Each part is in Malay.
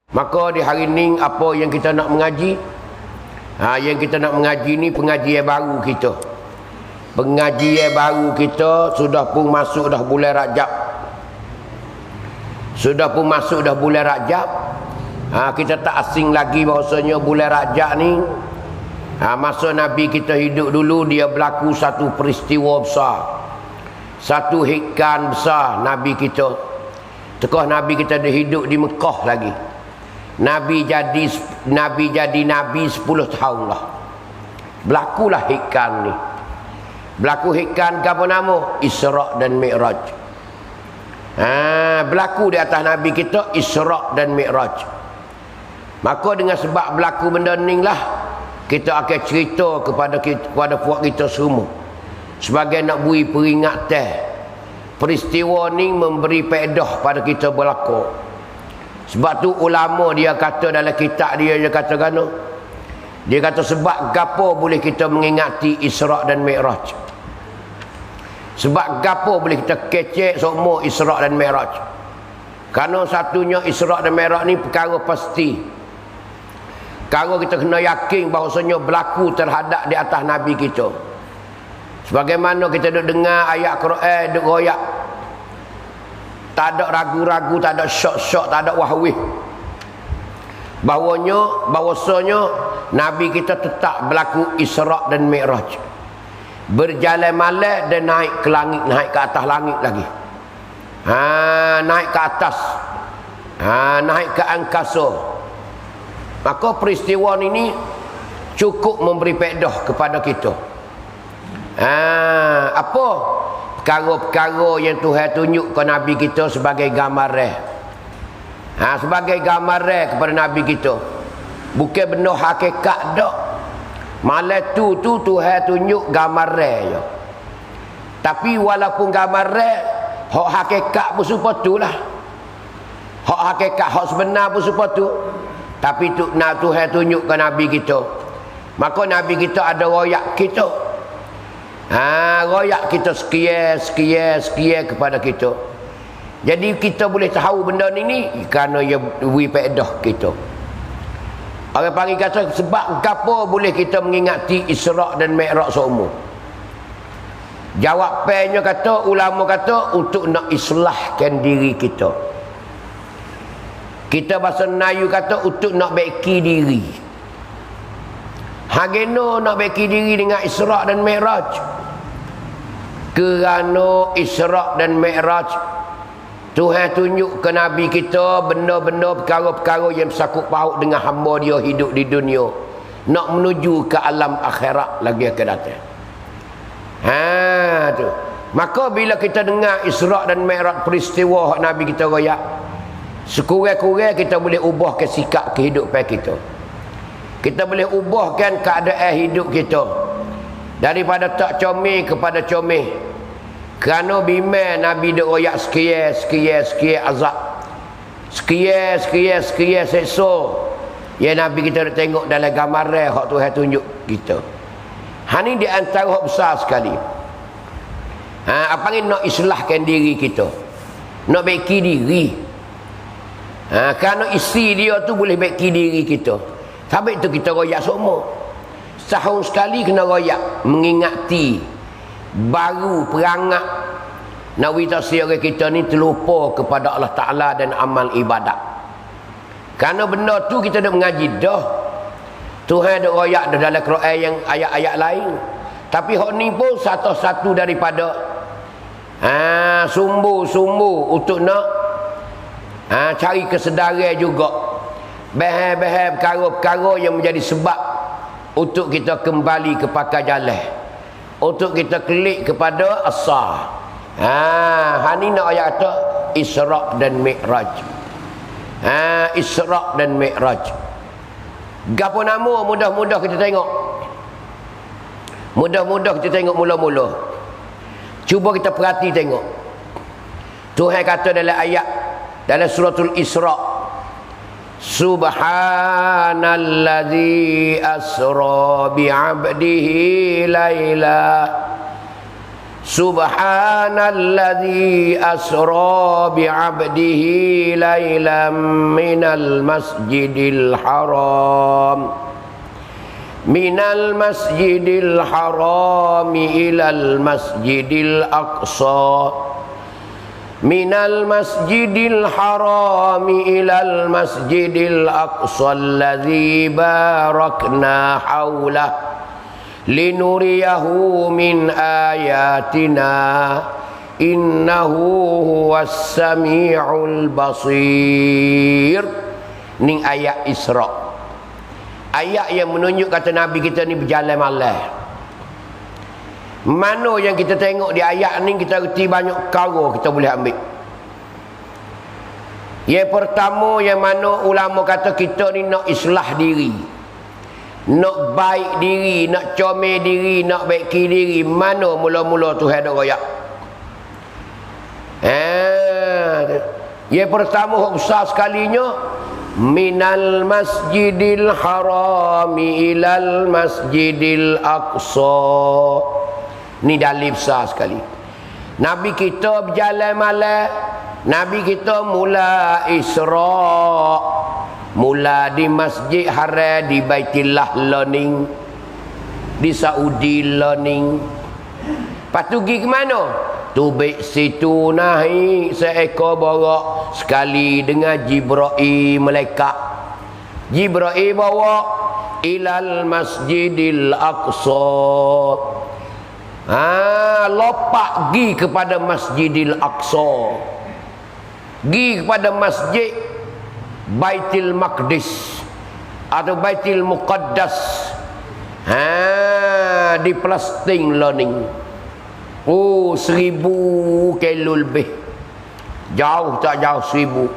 Maka di hari ni apa yang kita nak mengaji? Yang kita nak mengaji ni pengajian baru kita. Pengajian baru kita sudah pun masuk dah bulan Rajab. Sudah pun masuk dah bulan Rajab. Kita tak asing lagi bahawasanya bulan Rajab ni masa Nabi kita hidup dulu, dia berlaku satu peristiwa besar, satu hikam besar Nabi kita. Tekah Nabi kita dah hidup di Mekah lagi. Nabi jadi Nabi 10 tahun lah. Berlakulah hikam ni. Berlaku hikam ke apa nama? Isra' dan Mi'raj. Berlaku di atas Nabi kita Isra' dan Mi'raj. Maka dengan sebab berlaku benda ni lah, kita akan cerita kepada puak kita semua sebagai nak beri peringatan. Peristiwa ni memberi faedah pada kita berlaku. Sebab tu ulama dia kata dalam kitab dia kata gano. Dia kata sebab gapo boleh kita mengingati Isra' dan Mi'raj. Sebab gapo boleh kita kecek semua Isra' dan Mi'raj. Kerana satunya Isra' dan Mi'raj ni perkara pasti. Perkara kita kena yakin bahawasanya berlaku terhadap di atas Nabi kita. Sebagaimana kita duk dengar ayat Quran duk royak. Tak ada ragu-ragu, tak ada syok-syok, tak ada wahwih. Bahawasanya Nabi kita tetap berlaku Isra' dan Mi'raj. Berjalan malam dan naik ke langit, naik ke atas langit lagi. Naik ke atas. Naik ke angkasa. Maka peristiwa ini cukup memberi faedah kepada kita. Apa? Perkara-perkara yang Tuhan tunjuk ke Nabi kita sebagai gambaran. Sebagai gambaran kepada Nabi kita. Bukan benda hakikat dak. Malam tu Tuhan tunjuk gambaran je. Tapi walaupun gambaran, hak hakikat pun supaya tu lah. Hak hakikat, hak sebenar pun supaya tu. Tapi Tuhan tunjuk ke Nabi kita. Maka Nabi kita ada royak kita. Royak kita sekian kepada kita. Jadi kita boleh tahu benda ni kerana ia beri faedah kita. Orang panggil kata sebab gapo boleh kita mengingati Isra' dan Mi'raj semua. Jawapannya kata, ulama kata untuk nak islahkan diri kita. Kita bahasa Melayu kata untuk nak baiki diri. Hageno nak baiki diri dengan Isra' dan Mi'raj. Kerana Isra' dan Mi'raj Tuhan tunjuk ke Nabi kita benda-benda perkara-perkara yang bersangkut paut dengan hamba dia hidup di dunia. Nak menuju ke alam akhirat lagi akan datang. Tu. Maka bila kita dengar Isra' dan Mi'raj peristiwa Nabi kita royak, sekurang-kurang kita boleh ubahkan sikap kehidupan kita. Kita boleh ubahkan keadaan hidup kita. Daripada tak comel kepada comel. Kerana bimbang Nabi duk royak sekian azab. Sekian seksa. Yang Nabi kita duk tengok dalam gambaran hak Tuhan tunjuk kita. Ni di antara hak besar sekali. Apa ni nak islahkan diri kita. Nak baiki diri. Kerana isi dia tu boleh baiki diri kita. Sebab itu kita royak semua. Setahun sekali kena royak. Mengingati. Baru perangat. Nak witasi orang kita ni terlupa kepada Allah Ta'ala dan amal ibadat. Kerana benda tu kita dah mengaji dah. Tuhan dah royak dah dalam Quran yang ayat-ayat lain. Tapi hak ni pun satu-satu daripada sumber-sumber untuk nak cari kesedaran juga. Bahan-bahan perkara-perkara yang menjadi sebab untuk kita kembali ke pakai jalan. Untuk kita klik kepada asal. Ni nak ayat kata Isra' dan Mi'raj. Isra' dan Mi'raj. Gapo nama mudah-mudah kita tengok. Mudah-mudah kita tengok mula-mula. Cuba kita perhati tengok. Tuhan kata dalam ayat dalam suratul Isra', Subhanalladzi asra bi'abdihi laila. Subhanalladzi asra bi'abdihi lailam minal masjidil haram ilal masjidil aqsa minal masjidil haram ilal masjidil aqsa alladzi barakna haulah linuriyahu min ayatina innahu huwas sami'ul basir. Ni ayat Isra, ayat yang menunjuk kata Nabi kita ni berjalan malam. Mana yang kita tengok di ayat ni, kita reti banyak perkara kita boleh ambil. Yang pertama, yang mana ulama kata kita ni nak islah diri, nak baik diri, nak comel diri, nak baiki diri. Mana mula-mula Tuhan dak royak? Yang pertama hak besar sekalinya, minal masjidil harami ilal masjidil aqsa. Ni dalil besar sekali. Nabi kita berjalan malam, Nabi kita mula Isra, mula di Masjid Haram, di Baitillah learning, di Saudi learning. Lepas tu pergi ke mana? Tubik situ naik seekor borok sekali dengan Jibril malaikat. Jibril bawa ilal masjidil aqsa. Lopak pergi kepada Masjidil Aqsa, pergi kepada masjid Baitul Maqdis atau Baitul Muqaddas. Di Palestin learning. 1000 kilo lebih. Jauh tak jauh 1000.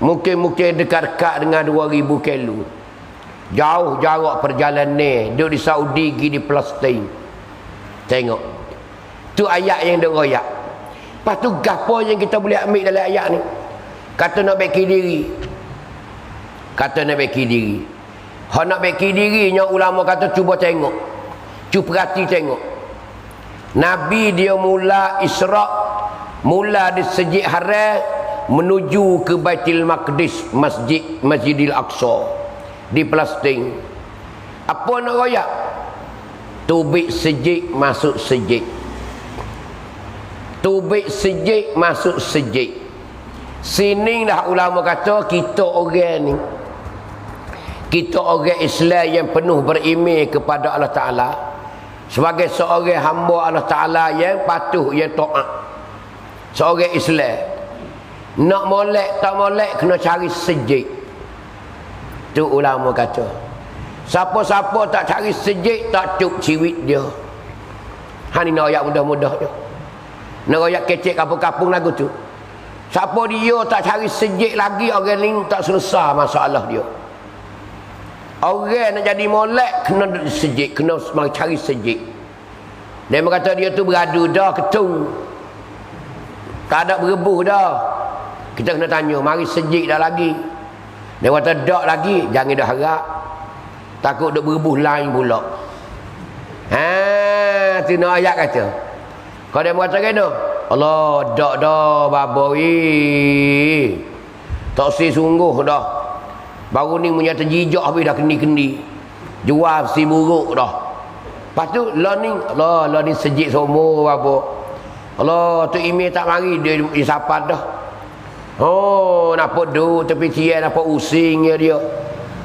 Mungkin dekat-dekat dengan 2000 kilo. Jauh jarak perjalanan. Duduk di Saudi pergi di Palestin. Tengok. Tu ayat yang dia royak. Lepas tu gapo yang kita boleh ambil dalam ayat ni? Kata nak baiki diri. Kata nak baiki diri. Hak nak baiki dirinya ulama kata cuba tengok. Cuba perhati tengok. Nabi dia mula Isra, mula di Masjid Haram menuju ke Baitul Maqdis, Masjidil Aqsa di Palestin. Apa nak royak? Tubik sejik masuk sejik. Tubik sejik masuk sejik. Sini dah ulama kata kita orang ni, kita orang Islam yang penuh beriman kepada Allah Ta'ala, sebagai seorang hamba Allah Ta'ala yang patuh, yang taat, seorang Islam, nak molek tak molek kena cari sejik. Tu ulama kata siapa-siapa tak cari sejik, tak cuk ciwit dia. Ni nak ayat mudah-mudah je. Nak ayat kecek kapung-kapung lagu tu. Siapa dia tak cari sejik lagi, orang ni tak selesai masalah dia. Orang nak jadi molek kena sejik, kena cari sejik. Dia berkata dia tu beradu dah ketung, tak ada berebuh dah. Kita kena tanya, mari sejik dah lagi. Dia kata dak lagi, jangan dah harap. Takut duk berebuh lain pula. Tu nak ayat kata. Kalau dia berkata kena, Allah dak dah baboi. Tak si sungguh dah. Baru ni punya terjijak habis dah kendi-kendi. Jual si buruk dah. Lepas tu learning, Allah learning sejik semua apa. Allah tu email tak mari dia disapat dah. Nampak duduk tepi tiang, nampak usingnya dia.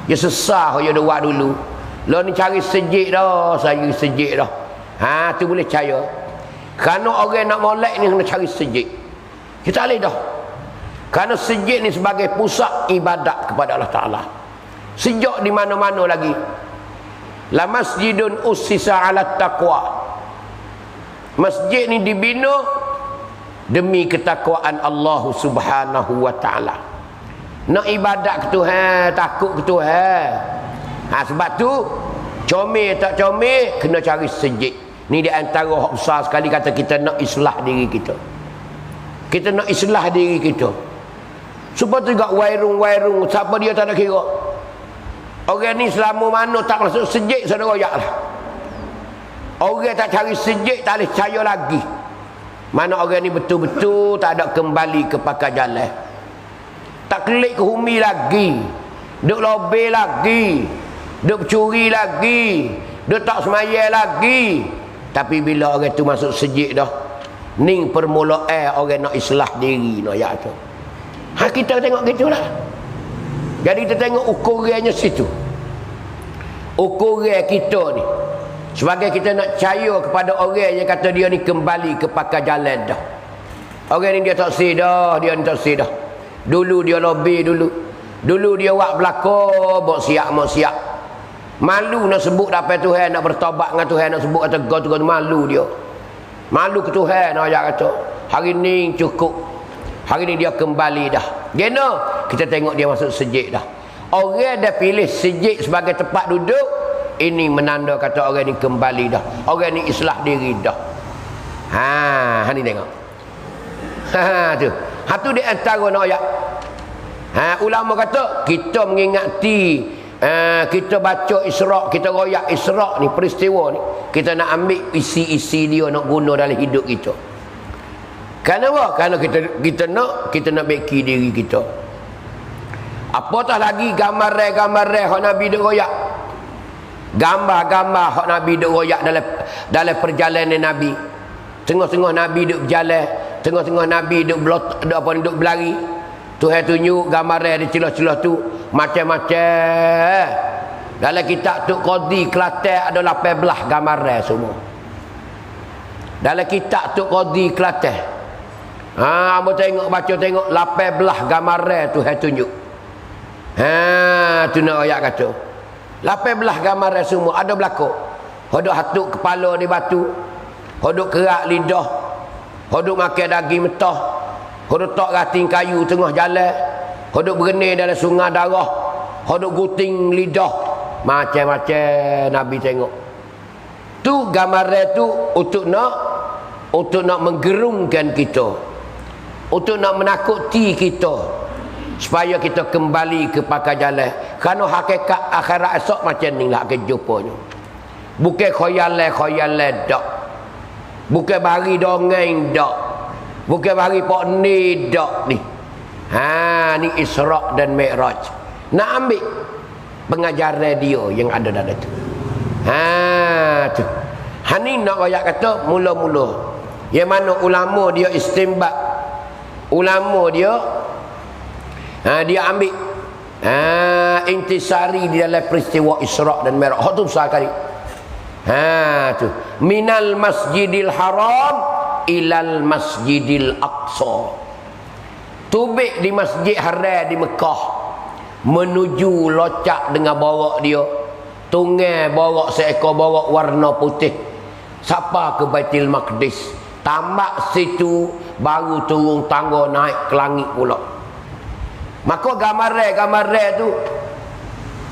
Dia sesah dia buat dulu. Lah ni cari sejik dah, saya sejik dah. Tu boleh percaya. Kerana orang nak molek ni kena cari sejik. Kita boleh dah. Kerana sejik ni sebagai pusat ibadat kepada Allah Ta'ala. Sejak di mana-mana lagi. La masjidun ussisa ala taqwa. Masjid ni dibina demi ketakwaan Allah Subhanahu wa Ta'ala. Nak ibadat ke Tuhan, takut ke Tuhan. Sebab tu comel tak comel kena cari sejik. Ni di antara hak besar sekali kata kita nak islah diri kita. Kita nak islah diri kita. Supaya juga wairung-wairung siapa dia tak ada kira. Orang ni selama mana tak masuk sejik saudara royak lah. Orang tak cari sejik tak boleh percaya lagi. Mana orang ni betul-betul tak ada kembali ke pakar jalan. Tak kelik ke humi lagi. Duk lobel lagi. Duk curi lagi. Duk tak semayal lagi. Tapi bila orang tu masuk sejik dah, ning permulaan orang nak islah diri nak ya tu. Kita tengok gitulah. Jadi kita tengok ukurannya situ. Ukuran kita ni sebagai kita nak percaya kepada orang yang kata dia ni kembali ke pakar jalan dah. Orang ni dia tak sedar, dia ni tak sedar. Dulu dia lobby dulu. Dulu dia buat belakang, buat siap. Malu nak sebut dapat Tuhan, nak bertobat dengan Tuhan, nak sebut kata God, malu dia. Malu ke Tuhan, ayat kata. Hari ni cukup. Hari ni dia kembali dah. Gena, kita tengok dia masuk sejik dah. Orang dah pilih sejik sebagai tempat duduk, ini menanda kata orang ni kembali dah. Orang ni islah diri dah. Ni tengok. Tu. Tu di antara nak ayat. Ulama kata kita mengingati, kita baca Isra', kita royak Isra' ni, peristiwa ni, kita nak ambil isi-isi dia nak guna dalam hidup kita. Kenapa? Kerana kita nak beki diri kita. Apatah lagi gambar-gambar hak Nabi duk royak. Gambar-gambar hak Nabi duk royak dalam perjalanan Nabi. Tengah-tengah Nabi duk berjalan, tengah-tengah Nabi duk berlari. Tuhan tunjuk gambar di celah-celah tu macam-macam. Dalam kitab Tok Qadhi Kelantan ada 18 gambar semua. Dalam kitab Tok Qadhi Kelantan. Abang baca tengok 18 gambar Tuhan tunjuk. Tu nak ayat kata. 18 gambar semua ada berlaku. Hodok hatuk kepala di batu. Hodok kerak lidah. Hodok makan daging mentah. Hodok tak rating kayu tengah jalan. Hodok berenang dalam sungai darah. Hodok guting lidah. Macam-macam Nabi tengok. Tu gambar tu untuk nak menggerungkan kita. Untuk nak menakuti kita. Supaya kita kembali ke pakar jalan. Kerana hakikat akhirat esok macam ni lah kejupanya. Bukan khoyalan dak. Bukan bari dongeng dak. Bukan bari pok ni dak ni. Ni Isra' dan Mi'raj. Nak ambil pengajaran dia yang ada dalam tu. Tu. Ni nak royak kata mula-mula. Yang mana ulama dia istimbat. Ulama dia dia ambil intisari di dalam peristiwa Isra' dan Mi'raj. Hak tu besar kali. Tu. Minal Masjidil Haram ilal Masjidil Aqsa. Tubik di Masjid Haram di Mekah menuju locak dengan borak dia. Tunggai borak seekor borak warna putih. Sampai ke Baitul Maqdis. Tamat situ baru turun tangga naik ke langit pula. Maka gambar tu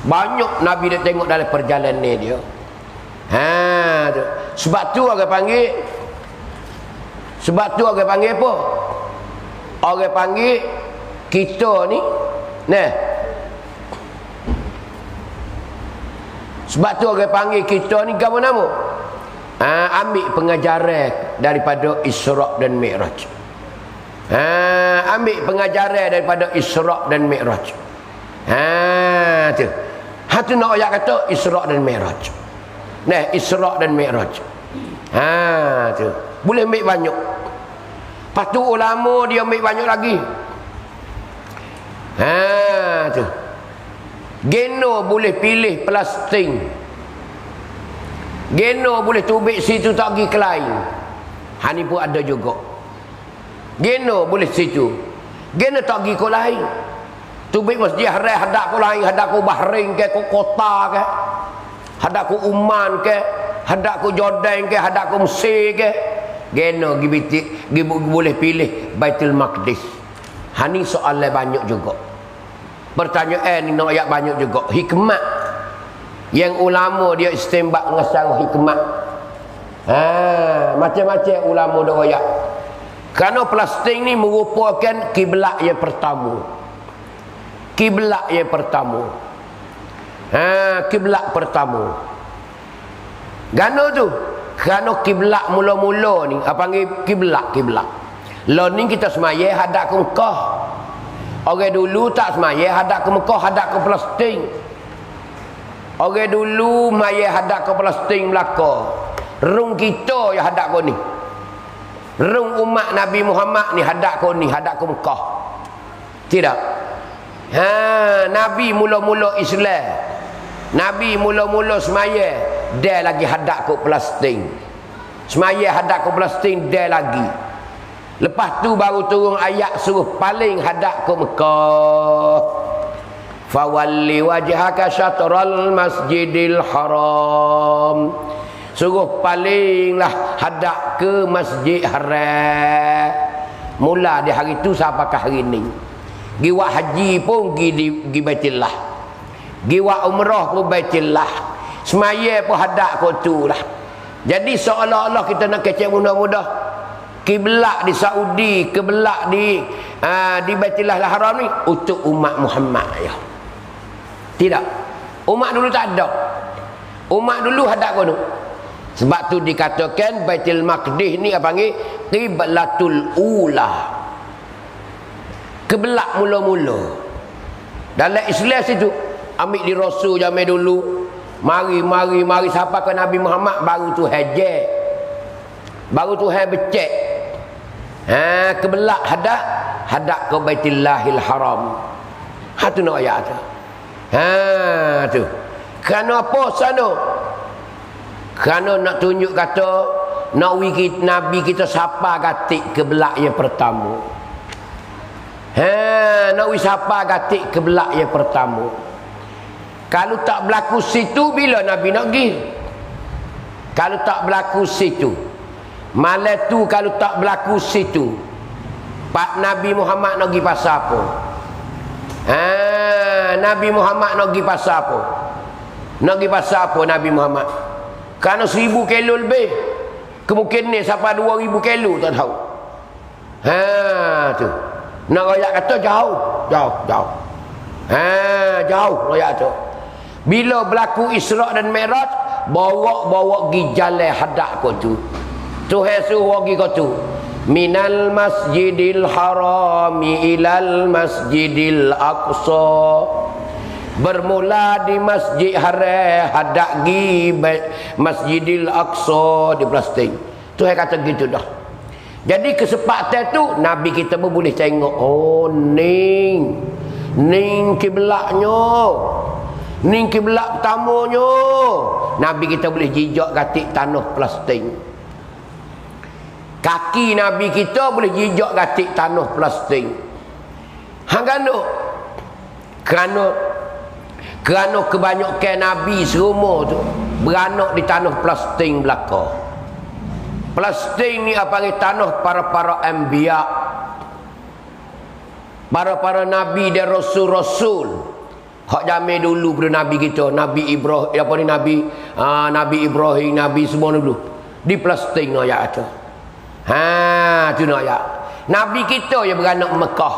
banyak Nabi dia tengok dalam perjalanan dia. Tu. Sebab tu orang panggil apa? Orang panggil kita ni sebab tu orang panggil kita ni apa nama? Ambil pengajaran daripada Isra' dan Mi'raj. Ambil pengajaran daripada Isra' dan Mi'raj. Tu. Tu nak ayat kata Isra' dan Mi'raj. Isra' dan Mi'raj. Tu. Boleh ambil banyak. Lepas tu ulama dia ambil banyak lagi. Tu. Geno boleh pilih plastik. Geno boleh tubik situ tak pergi ke lain. Ni pun ada juga. Geno boleh situ. Geno tak pergi ke lain. Tubik Masjid Haram hadap ke lain, hadap ke Bahrain ke, ke kota ke, hadap ke Oman ke, hadap ke Jordan ke, hadap ke Mesir ke. Geno boleh pilih Baitul Maqdis. Ni soalan banyak juga. Pertanyaan ni nak ayat banyak juga. Hikmat yang ulama dia istimbat dengan secara hikmat. Macam-macam ulama dah ayat. Kerana plastik ni merupakan kiblat yang pertama. Kiblat yang pertama. Kiblat pertama. Gano tu? Kerana kiblat mula-mula ni, apa panggil kiblat? Lah ni kita semaya hadap ke Mekah. Orang dulu tak semaya hadap ke Mekah, hadap ke Palestin. Orang dulu maya hadap ke Palestin Melaka. Rung kita yang hadap ke ni. Rung umat Nabi Muhammad ni hadap ke ni, hadap ke Mekah. Tidak. Nabi mula-mula Islam. Nabi mula-mula semaya, dia lagi hadap ke Palestin. Semaya hadap ke Palestin, dia lagi. Lepas tu baru turun ayat suruh paling hadap ke Mekah. Fawalli wajhaka syatral masjidil haram. Suruh palinglah hadap ke Masjid Haram. Mula di hari tu sampai ke hari ni. Giwak haji pun gi Baitullah. Giwak umrah pun Baitullah. Semaya pun hadap ke tu lah. Jadi seolah-olah kita nak kecek mudah-mudah. Kiblat di Saudi, kiblat di Baitullah Haram ni untuk umat Muhammad ya. Tidak. Umat dulu tak ada. Umat dulu hadap ke tu. Sebab tu dikatakan Baitul Maqdis ni apa panggil qiblatul ula. Kiblat mula-mula. Dalam Islam situ ambil di Rasul zaman dulu. Mari sampai ke Nabi Muhammad baru tu hajar. Baru tu hai becek. Kiblat hadap ke Baitullahil Haram. Tu nak ayat tu. Tu. Kerana apa sana? Kerana nak tunjuk kata Nabi kita sapa gatik kiblat yang pertama. Nabi sapa gatik kiblat yang pertama. Kalau tak berlaku situ, bila Nabi nak pergi? Kalau tak berlaku situ, malam tu kalau tak berlaku situ, Pak Nabi Muhammad nak pergi pasal apa? Nabi Muhammad nak pergi pasal apa? Nak pergi pasal apa Nabi Muhammad? Kerana 1000 kilo lebih. Kemungkinan sampai 2000 kilo tak tahu. Tu. Nak royak kata jauh. Jauh royak tu. Bila berlaku Isra' dan Mi'raj, bawa pergi jalan hadap kau tu. Tuhan suruh pergi kau tu. Minal masjidil harami ilal masjidil aqsa. Bermula di Masjid Haram, hadap pergi Masjidil Aqsa di Palestin. Tuhan kata gitu dah. Jadi kesempatan tu Nabi kita pun boleh tengok. Oh, ning kiblatnya. Ning kiblat pertamanya. Nabi kita boleh jijak katik tanah Palestin. Kaki Nabi kita boleh jijak katik tanah Palestin. Kerana kebanyakan Nabi semua tu beranak di tanah Palestin belaka. Palestin ni apa panggil tanah para anbiya. Para Nabi dan Rasul-Rasul. Hak zaman dulu pada Nabi kita, Nabi Ibrahim, Nabi Ibrahim, Nabi semua dulu. Di Palestin nak ayat tu. Tu nak ayat. Nabi kita yang beranak Mekah.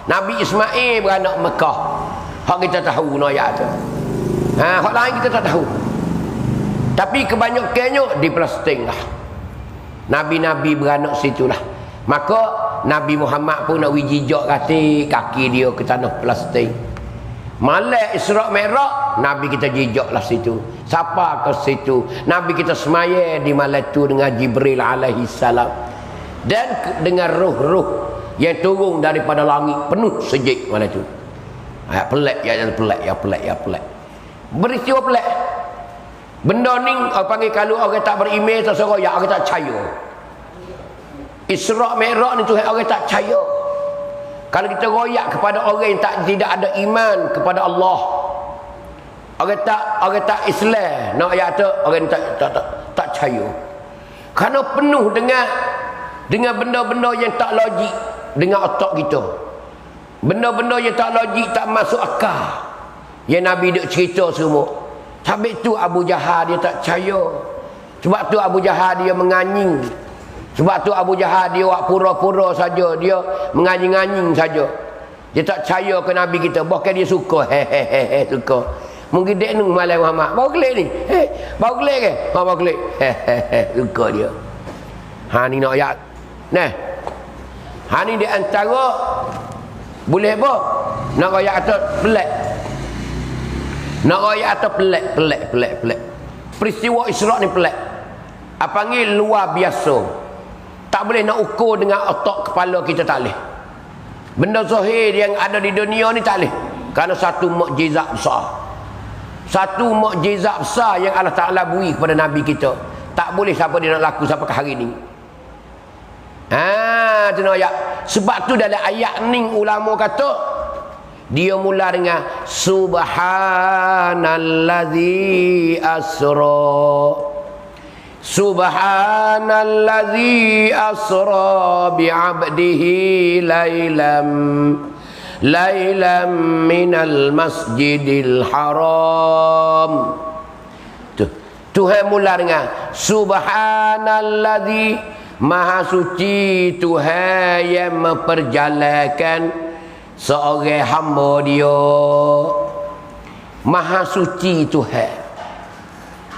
Nabi Ismail beranak Mekah. Hak kita tahu no ayat tu. Hak lain kita tak tahu. Tapi kebanyakannya di Palestin lah. Nabi-nabi beranak situlah. Maka Nabi Muhammad pun nak wijijak kaki dia ke tanah Palestin. Malam Isra' Mi'raj, Nabi kita jijaklah situ. Siapa ke situ? Nabi kita semaya di malam tu dengan Jibril alaihi salam. Dan dengan roh-roh yang turun daripada langit penuh sejik malam tu. Pelik. Beristiwa pelik. Benda ni orang panggil kalau orang tak beriman terserah ya orang tak percaya. Isra' Mi'raj ni Tuhan orang tak percaya. Kalau kita royak kepada orang yang tidak ada iman kepada Allah, orang tak Islam, nak ayat tu orang tak percaya. Kerana penuh dengan benda-benda yang tak logik dengan otak kita. Benda-benda yang tak logik, tak masuk akal. Yang Nabi duk cerita semua. Sebab tu Abu Jahal dia tak percaya. Sebab tu Abu Jahal dia menganying. Sebab tu Abu Jahal dia buat pura-pura saja. Dia menganying-anying saja. Dia tak percaya ke Nabi kita. Bahkan dia suka. Suka. Mungkin dia ni malai Muhammad. Bau kelik ni. Bau kelik ke? Bau kelik. Luka dia. Ha ni nak ayat. Nah. Ha ni di antara boleh apa? Nak ayat atau pelik. Nak ayat atau pelik. Peristiwa Isra' ni pelik. Apa panggil luar biasa. Tak boleh nak ukur dengan otak kepala kita, tak boleh. Benda zahir yang ada di dunia ni tak boleh. Kerana satu mukjizat besar. Satu mukjizat besar yang Allah Ta'ala beri kepada Nabi kita. Tak boleh siapa dia nak laku sampai ke hari ni. Tu nak ayat. Sebab tu dalam ayat ni ulama kata dia mula dengan subhanallazi asra. Subhanallazi asra bi'abdihi laylam minal masjidil haram. Tuhan mula dengan subhanallazi, maha suci Tuhan yang memperjalankan seorang hamba dia. Maha suci Tuhan.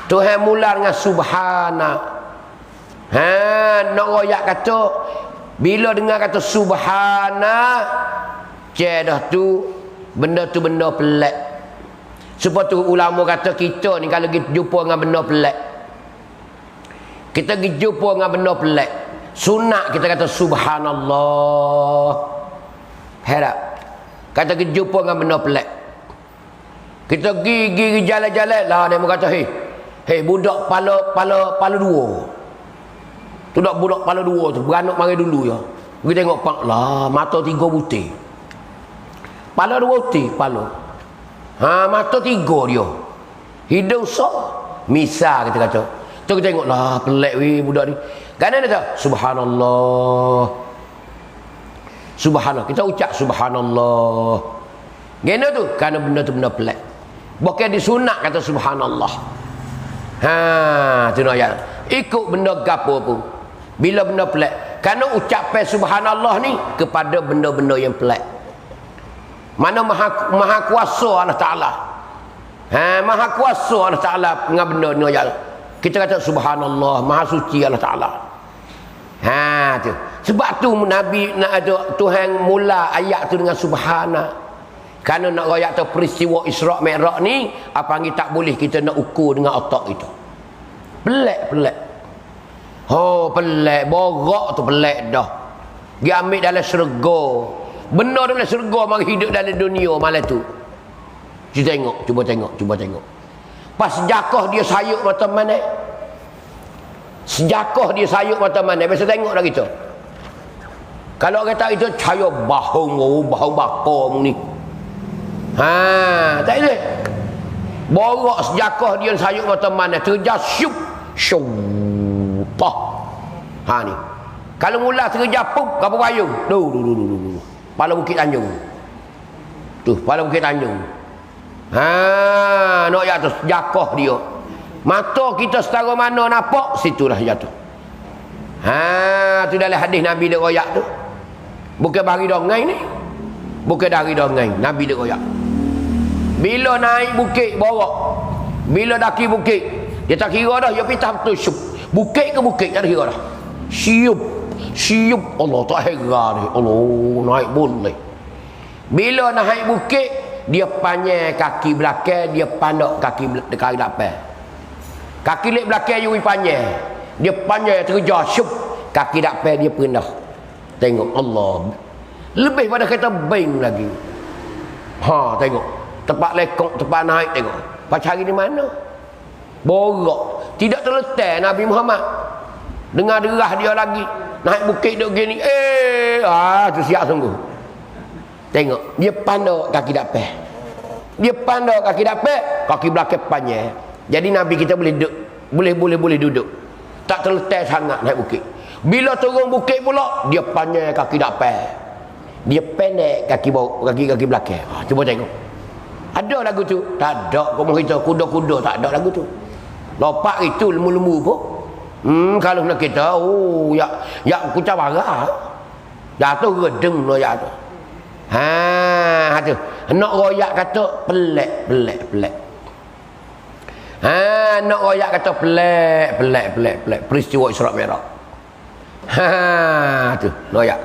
Tuhan mula dengan subhana. Nak royak kata bila dengar kata subhana, dah tu benda pelik. Sebab tu ulama kata kita ni kalau kita jumpa dengan benda pelik, kita pergi jumpa dengan benda pelik, sunat kita kata subhanallah. Harap kata kita jumpa dengan benda pelik, kita pergi jalan-jalan lah, dia kata Hei budak pala dua. Tu dak budak pala dua tu beranak mari dulu ya. Pergi tengok pak lah, mata 3 butir. Pala 2 butir pala. Mata 3 dia. Hidung sok. Misal kita kata. Tu kita tengok lah pelik weh budak ni. Kan dia kata subhanallah. Subhanallah. Kita ucap subhanallah. Gena tu kerana benda tu benda pelik. Bukan disunat kata subhanallah. Tu nak ayat. Ikut benda gapo pun. Bila benda pelik. Kerana ucapan subhanallah ni kepada benda-benda yang pelik. Mana maha kuasa Allah Ta'ala. Maha kuasa Allah Ta'ala dengan benda ni ayat. Kita kata subhanallah, maha suci Allah Ta'ala. Tu. Sebab tu Nabi Tuhan mula ayat tu dengan subhana. Kerana nak royak tu peristiwa Isra' Mi'raj ni, apa panggil tak boleh kita nak ukur dengan otak itu. Pelik. Pelik. Borak tu pelik dah. Dia ambil dalam syurga. Benda dalam syurga mari hidup dalam dunia malam tu. Cuba tengok. Pas sejakah dia sayuk macam mana? Biasa tengok dah kita. Kalau kata itu cahaya bahu bakar ni. Tak boleh. Borak sejakah dia sayuk macam mana? Terjah syup. Ni. Kalau mula terjah pup, kapal payung. Pala Bukit Tanjung. Pala Bukit Tanjung. Nak jatuh sejakah dia. Mata kita setara mana nampak, situlah jatuh. Tu dalam hadis Nabi dia royak tu. Bukan bagi dongai ni. Bukan dari dongai. Nabi dia royak. Bila naik bukit borak, bila daki bukit, dia tak kira dah, dia pitah betul syup. Bukit ke bukit tak ada kira dah. Syup Allah tak heran ni. Allah naik boleh. Bila naik bukit, dia panjang kaki belakang, dia pandak kaki depan. Kaki lek belakang yui panjang. Dia panjang terjah syup, kaki depan dia pindah. Tengok Allah. Lebih pada kata bing lagi. Tengok. Tempat lekok, tempat naik tengok. Pak cari di mana? Borak. Tidak terletak Nabi Muhammad. Dengar derah dia lagi. Naik bukit duk gini. Tu siap sungguh. Tengok. Dia pandang kaki depan. Kaki belakang panjang. Jadi Nabi kita boleh duduk. Boleh duduk. Tak terletak sangat naik bukit. Bila turun bukit pula, dia panjang kaki depan. Dia pendek kaki belakang. Cuba tengok. Ada lagu tu? Tak ada. Kau mahu kita kuda-kuda tak ada lagu tu. Lopak itu lembu-lembu pun. Kalau nak kita, ya kucap barang. Jatuh gedeng lo jatuh. Tu. Nak royak kata pelik. Nak royak kata pelik peristiwa Isra' Mi'raj. Tu royak.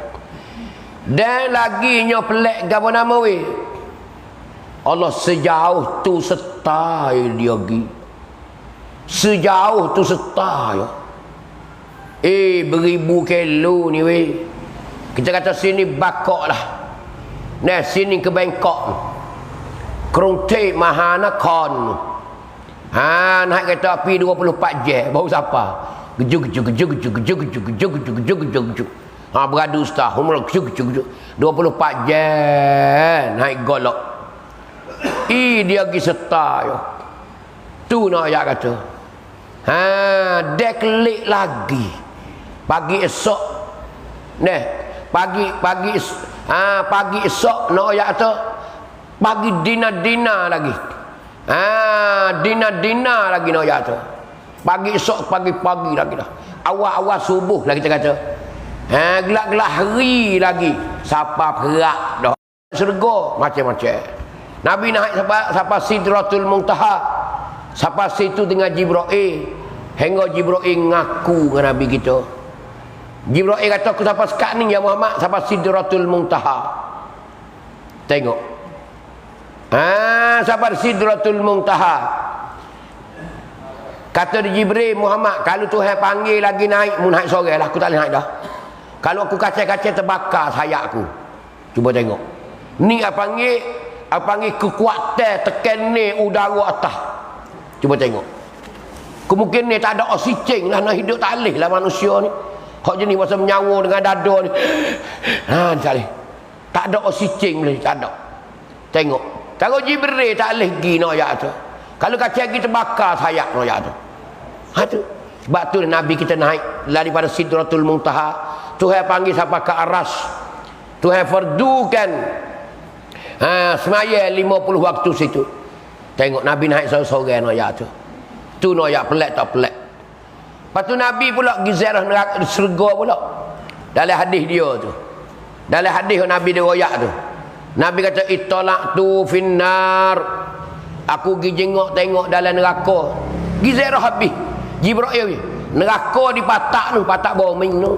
Dan lagi nya pelik gapo nama we? Allah sejauh tu setai dia gi. Sejauh tu setai. Beribu kilo ni we. Kita kata sini Bakok lah. Nah, sini ke Bangkok. Krungte Mahanakon. Naik kereta api 24 jam. Baru siapa? Gejuk. Beradu ustaz. 24 jam. Naik golok. Dia pergi serta. Tu nak ayat kata. Dia klik lagi. Pagi esok. Nah, pagi esok nak ayat kata. Pagi dina lagi. Dina lagi nak ayat kata. Pagi esok pagi lagi dah. Awal subuh lah kita kata. Gelap-gelap hari lagi. Siapa perak dah. Surga macam-macam. Nabi naik sampai Sidratul Muntaha. Sampai situ dengan Jibril. Hingga Jibril ngaku dengan Nabi kita. Jibril kata aku sampai sekat ni ya Muhammad. Sampai Sidratul Muntaha. Tengok. Sampai Sidratul Muntaha. Kata Jibril, Muhammad, kalau Tuhan panggil lagi naik, mu naik sore lah, aku tak boleh naik dah. Kalau aku kacau-kacau terbakar sayap aku. Cuba tengok. Ni apa panggil kekuatan tekan ni udara atas. Cuba tengok. Kemungkinan ni tak ada oksigen lah, nak hidup tak boleh lah manusia ni. Hak jenis masa menyawa dengan dada ni. Tak boleh. Tak ada oksigen boleh, tak ada. Tengok. Kalau Jibril tak boleh pergi nak ayat tu. Kalau kacau kita bakar sayap nak ayat tu. Tu. Sebab tu Nabi kita naik daripada Sidratul Muntaha. Tuhan panggil sampai ke aras. Tuhan fardukan semaya 50 waktu situ. Tengok Nabi naik seorang-seorang nak ayat tu. Tu nak ayat pelik tak pelik. Lepas tu Nabi pula pergi ziarah neraka syurga pula. Dalam hadis dia tu. Dalam hadis Nabi dia royak tu. Nabi kata ittala'tu finnar. Aku pergi jengok tengok dalam neraka. Pergi ziarah habis. Jibril neraka di patak tu, patak bombing tu.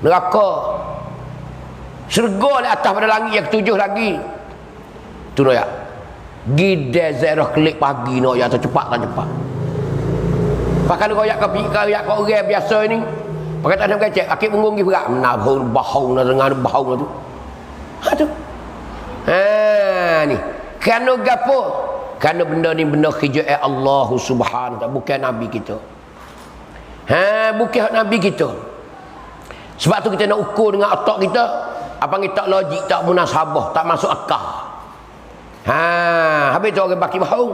Neraka. Syurga di atas pada langit yang ketujuh lagi. Tu nak ya. Gide ziarah klik pagi nak ya, cepat tak cepat. Pakai royak ke orang biasa ni. Pakai tak ada kecek, akik punggung pergi berat. Bahau nak dengar bahau tu. Tu. Ni. Kerana gapo? Kerana benda ni benda kerja Allah Subhanahu wa taala, bukan nabi kita. Bukan nabi kita. Sebab tu kita nak ukur dengan otak kita, apa kita logik tak munasabah, tak masuk akal. Habis tu orang baki bahau.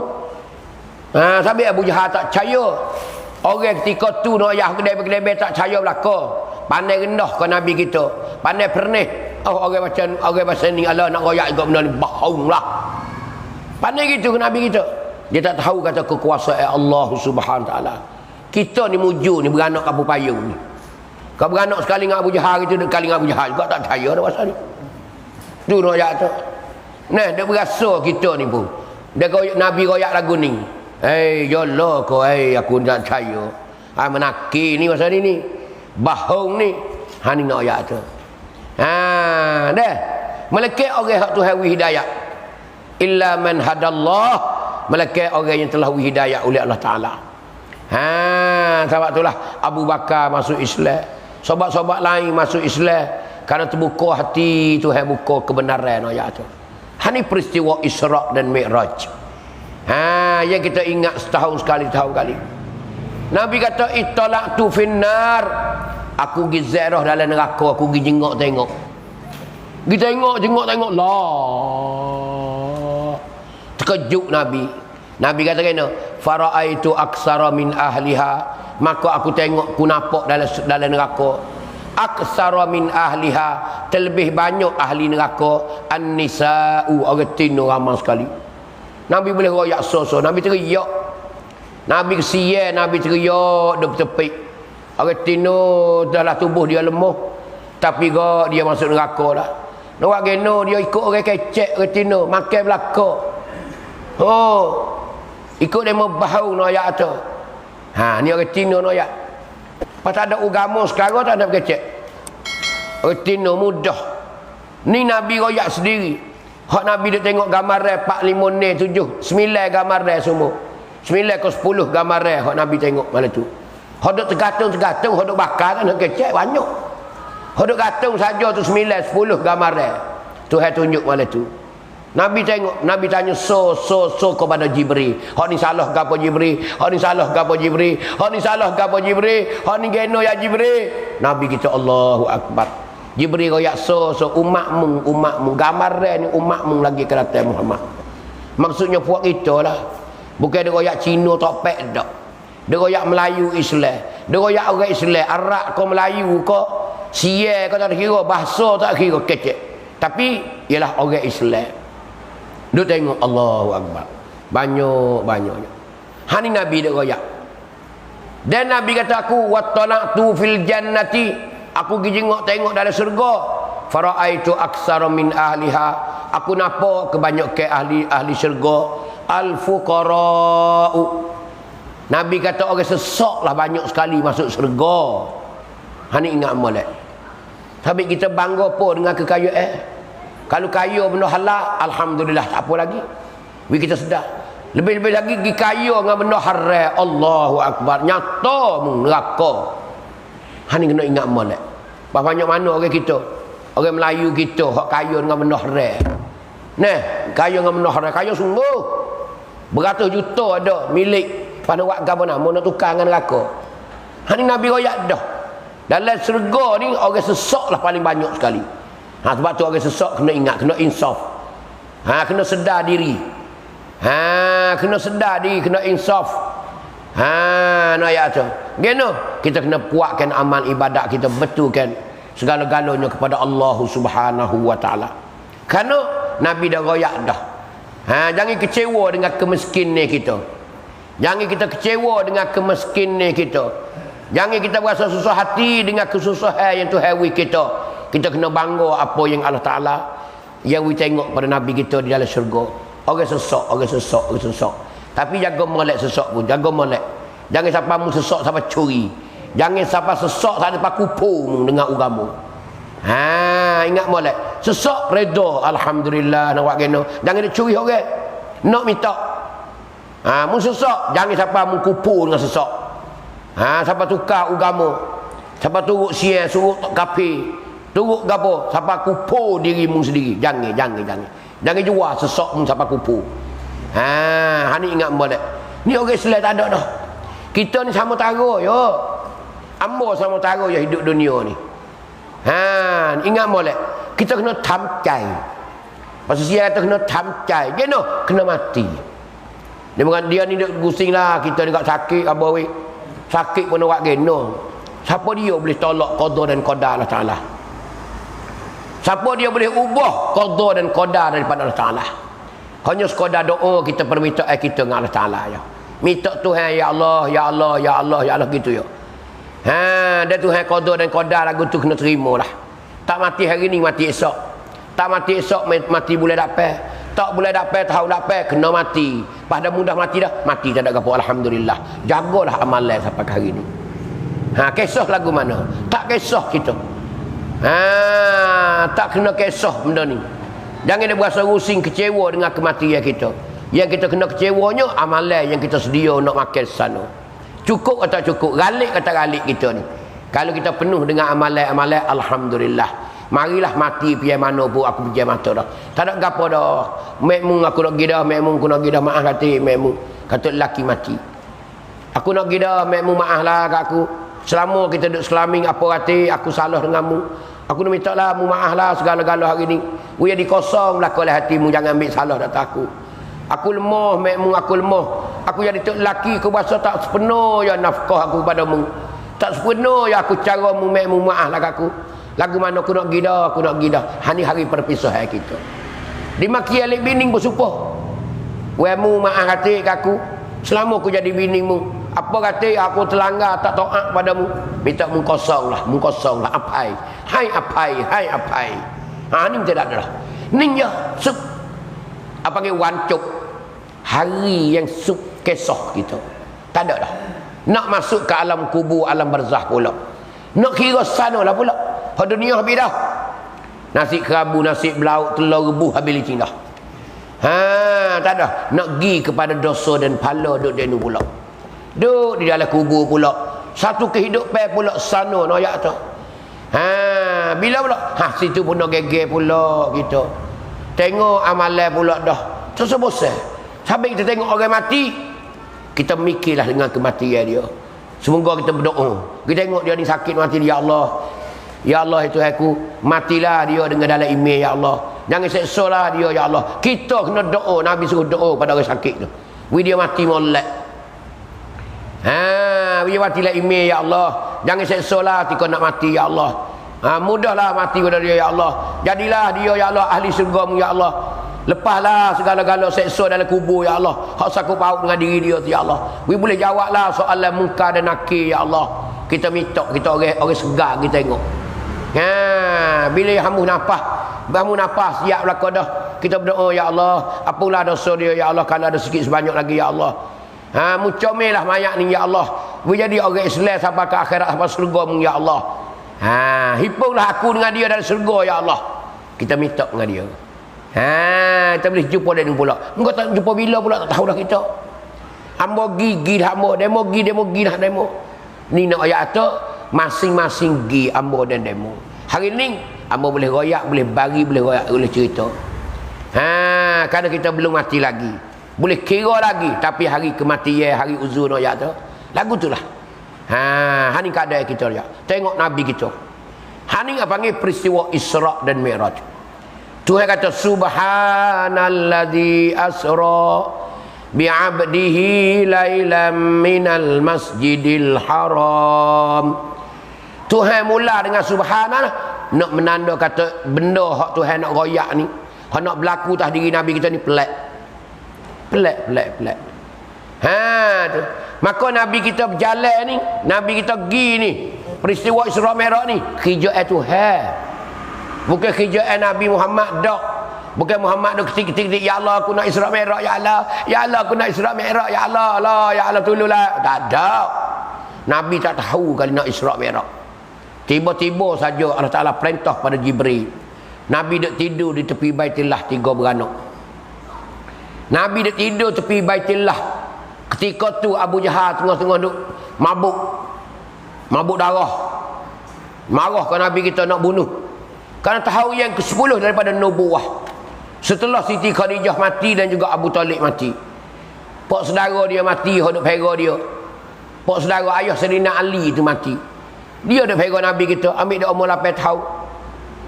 Sampai Abu Jahal tak percaya. Orang ketika tu nak ayah kedai-kedai tak percaya belaka. Pandai rendah ke nabi kita. Pandai pernah. Orang macam ni Allah nak royak ikut benda ni bahau lah. Pandai gitu ke nabi kita. Dia tak tahu kata kekuasaan Allah Subhanahu wa taala. Kita ni muju ni beranak Abu Payung ni. Kau beranak sekali dengan Abu Jahal itu, sekali dengan Abu Jahal juga tak percaya dah pasal ni. Tu royak tu. Nah, dia berasa kita ni pun. Dia royak nabi royak lagu ni. Yolah kau aku tak percaya. Menaki ni pasal ni. Bahong ni. Ni nak royak tu. Dah. Malaikat orang hak Tuhan wi hidayah. Illa man hadallah. Malaikat orang yang telah wi hidayah oleh Allah Taala. Sebab itulah Abu Bakar masuk Islam. Sobat-sobat lain masuk Islam kerana terbuka hati Tuhan, buka kebenaran ayat tu. Ini peristiwa Isra' dan Mi'raj. Yang kita ingat setahun sekali. Nabi kata ittala'tu finnar. Aku pergi ziarah dalam neraka, aku pergi jengok tengok. Pergi tengok lah. Terkejut Nabi. Nabi kata kena, fara'aitu aksara min ahliha. Maka aku tengok, aku nampak dalam neraka. Aksara min ahliha, terlebih banyak ahli neraka. An-nisa'u, orang tino ramai sekali. Nabi boleh royak so-so. Nabi teriak. Nabi kesian, Nabi teriak, dia bertepik. Orang tino dalam tubuh dia lemah. Tapi dia masuk neraka dah. Nak geno dia ikut orang kecek, orang tino makan belaka. Ikut demo bau no ayat tu. Ha, ni orang Cina no ayat. Pasal ada agama sekarang tak ada berkecek. Orang Cina mudah. Ni Nabi royak sendiri. Hak Nabi dia tengok gambar 4, 5 ni 7, 9 gambar semua. 9 ke 10 gambar hak Nabi tengok malam tu. Hak duk tergantung, hak duk bakar kan kecek banyak. Hak duk gantung saja tu 9, 10 gambar Tuhan tunjuk malam tu. Nabi tengok, Nabi tanya so kepada Jibril. Hak ni salah ke apa Jibril? Hak ni salah ke apa Jibril? Hak ni salah ke apa Jibril? Hak ni geno ya Jibril. Nabi kita Allahu Akbar. Jibril royak so umatmu gambar ni umatmu lagi ke atas Muhammad. Maksudnya puak kita lah. Bukan dia royak Cina tak pek dak. Dia royak Melayu Islam. Dia royak orang Islam, Arab ke Melayu ke Sia ke tak kira, bahasa tak kira kecek. Tapi ialah orang Islam. Dia tengok Allahu Akbar. Banyak-banyaknya. Hani Nabi dia royak. Dan Nabi kata aku wattala'tu fil jannati. Aku pergi tengok dalam syurga. Fara'aitu aksara min ahliha. Aku nampak kebanyakan ahli syurga. Al-fuqara'u. Nabi kata orang sesak lah banyak sekali masuk syurga. Hani ingat molek. Tapi kita bangga apa dengan kekayaan? Kalau kaya benda halal, alhamdulillah tak apa lagi. Kita sedar. Lebih-lebih lagi pergi kaya dengan benda haram. Allahu Akbar. Nyata mu neraka. Hani kena ingat molek. Banyak mana orang kita? Orang Melayu kita hak kaya dengan benda haram. Nah, kaya dengan benda haram, kaya sungguh. Beratus juta ada milik pada wak gapo nak nak tukar dengan neraka. Hani Nabi royak dah. Dalam syurga ni orang sesak lah paling banyak sekali. Ha, sebab tu orang sesak kena ingat, kena insaf. Ha, kena sedar diri. Ha, kena sedar diri, kena insaf. Ha, no ayat tu. Geno, kita kena puakkan amal ibadat kita, betulkan segala-galanya kepada Allah Subhanahu wa taala. Karena Nabi dah royak dah. Ha, jangan kecewa dengan kemiskinan kita. Jangan kita kecewa dengan kemiskinan kita. Jangan kita berasa susah hati dengan kesusahan yang Tuhan beri kita. Kita kena bangga apa yang Allah Ta'ala yang we tengok pada Nabi kita di dalam syurga. Orang sesak. Tapi jaga molek sesak pun, jaga molek. Jangan sampai mu sesak sampai curi. Jangan sampai sesak sampai kupung dengan agama. Ha, ingat molek. Sesak redha, alhamdulillah nak buat geno. Jangan dia curi orang. Nak minta. Ha, mu sesak, jangan sampai mu kupung dengan sesak. Ha, sampai tukar agama. Sampai turut siang, suruh kafir. Turut gapo sampai kupu dirimu sendiri. Jangan. Jangan jual sesak mu sampai kupu. Ha, hani ingat molek. Ni orang Islam tak ada dah. Kita ni sama tara yo. Ambo sama tara yo hidup dunia ni. Ha, ingat molek. Kita kena tamcai. Pasal dia kata kena tamcai. Geno, kena mati. Dia bukan dia ni duk pusing lah, kita ni kat sakit apa we. Sakit pun nak geno. Siapa dia boleh tolak qada dan qadar Allah Taala? Siapa dia boleh ubah qada dan qadar daripada Allah Taala? Hanya sekadar doa kita permintaan kita dengan Allah Taala ya. Minta Tuhan ya Allah, ya Allah, ya Allah, ya Allah gitu ya. Ha, dan Tuhan qada dan qadar lagu tu kena terimalah. Tak mati hari ni mati esok. Tak mati esok mati bulan dapat. Tak boleh dapat tahu dapat kena mati. Pada mudah mati dah, mati tak ada apa alhamdulillah. Jagalah amalan sampai hari ni. Ha, kisah lagu mana? Tak kisah kita. Ha, tak kena kisah benda ni. Jangan dia berasa rusing kecewa dengan kematian kita. Yang kita kena kecewanya amalan yang kita sedia nak makan sana. Cukup atau cukup, galik kata galik kita ni. Kalau kita penuh dengan amalan-amalan, alhamdulillah. Marilah mati pian mana pun aku pejam mata dah. Tak ada gapo dah. Mek-mung aku nak pergi dah, mek-mung aku nak pergi dah, maaf kata mek-mung. Kata lelaki mati. Aku nak pergi dah, mek-mung maaflah kat aku. Selama kita duduk selaming apa kata aku salah denganmu. Aku nak minta lah, mu maaflah segala-gala hari ni. Uya dikosong belakang hatimu, jangan ambil salah datang aku. Aku lemah, mek-mung aku lemah. Aku jadi tok lelaki, aku rasa tak sepenuh ya nafkah aku padamu. Tak sepenuh ya aku caramu, mek-mung maaflah kat aku. Lagu mana aku nak pergi dah, aku nak pergi dah. Hani hari perpisahan kita. Dimaki alik bining bersumpah. Wemu maaf hati kat aku. Selama aku jadi binimu. Apa kata aku terlanggar tak taat padamu. Minta mu kosong lah. Apai. Hai apai. Ha ni tidak ada lah. Ni ya. Apa panggil wancuk. hari yang kesah kita. Tak ada dah. Nak masuk ke alam kubur, alam barzah pula. Nak kira sana lah pula. Pada dunia habis dah. Nasi kerabu, nasi belauk, telur rebus habis licin dah. Tak ada. Nak pergi kepada dosa dan pahala duduk di pula. Duduk di dalam kubur pula. Satu kehidupan pula sana noyak tu. Bila pula? Situ pun nak geger pula kita. Tengok amalan pula dah. Bosan. Sampai kita tengok orang mati, kita mikirlah dengan kematian dia. Semoga kita berdoa. Kita tengok dia ni sakit mati, ya Allah. Ya Allah, itu aku, matilah dia dengan dalam iman, ya Allah. Jangan seksalah dia, ya Allah. Kita kena doa. Nabi suruh doa pada orang sakit tu. Dia mati molek. Dia matilah iman, ya Allah. Jangan seksalah ketika nak mati, ya Allah. Mudahlah mati pada dia, ya Allah. Jadilah dia, ya Allah, ahli syurga-Mu, ya Allah. Lepaslah segala-gala seksa dalam kubur, ya Allah. Hak sakut paut dengan diri dia, ya Allah. Boleh jawablah soalan munkar dan nakir, ya Allah. Kita minta, kita orang segar kita tengok. Bila hambung nafas siap belaka dah. Kita berdoa, ya Allah, apalah dosa dia, ya Allah, kalau ada sikit sebanyak lagi, ya Allah. Mucomellah mayat ni, ya Allah. Menjadi orang Islam sampai ke akhirat, sampai surga-Mu, ya Allah. Hipunglah aku dengan dia dari surga, ya Allah. Kita minta dengan dia. Kita boleh jumpa dia ni pula. Engkau tak jumpa bila pula, tak tahu dah kita. Hamba gigi dah hamba, demo dah demo. Ni nak ayat tu, masing-masing gi hamba dan demo. Hari ni hamba boleh royak, boleh bagi, boleh royak, boleh cerita. Kerana kita belum mati lagi. Boleh kira lagi, tapi hari kematian, hari uzur nak ayat tu. Lagu tu lah. Hani keadaan kita ya. Tengok Nabi kita. Hani apa panggil peristiwa Isra dan Mi'raj. Tuhan kata subhanalladzi asra bi'abdihi lailam minal masjidil haram. Tuhan mula dengan subhanallah, nak menanda kata benda hak Tuhan nak royak ni, hak nak berlaku atas diri Nabi kita ni pelik. Tu. Maka Nabi kita berjalan ni, Nabi kita pergi ni, peristiwa Isra Mi'raj ni, kerjaan Tuhan. Bukan kerjaan Nabi Muhammad dak. Bukan Muhammad dak ketik-ketik, ya Allah aku nak Isra Mi'raj, ya Allah. Ya Allah aku nak Isra Mi'raj, ya Allah. Ya Allah tolonglah. Tak ada. Nabi tak tahu kalau nak Isra Mi'raj. Tiba-tiba saja Allah Taala perintah pada Jibril. Nabi duk tidur di tepi Baitullah 3 beranak. Nabi duk tidur tepi Baitullah. Ketika tu Abu Jahal tengah-tengah duk mabuk darah. Marah ke Nabi kita nak bunuh. Kerana tahu yang ke-10 daripada nubuah. Setelah Siti Khadijah mati dan juga Abu Talib mati. Pak saudara dia mati, duk pera dia. Pak saudara ayah Sayyidina Ali tu mati. Dia duk pera Nabi kita, ambil dia umur 8 tahun.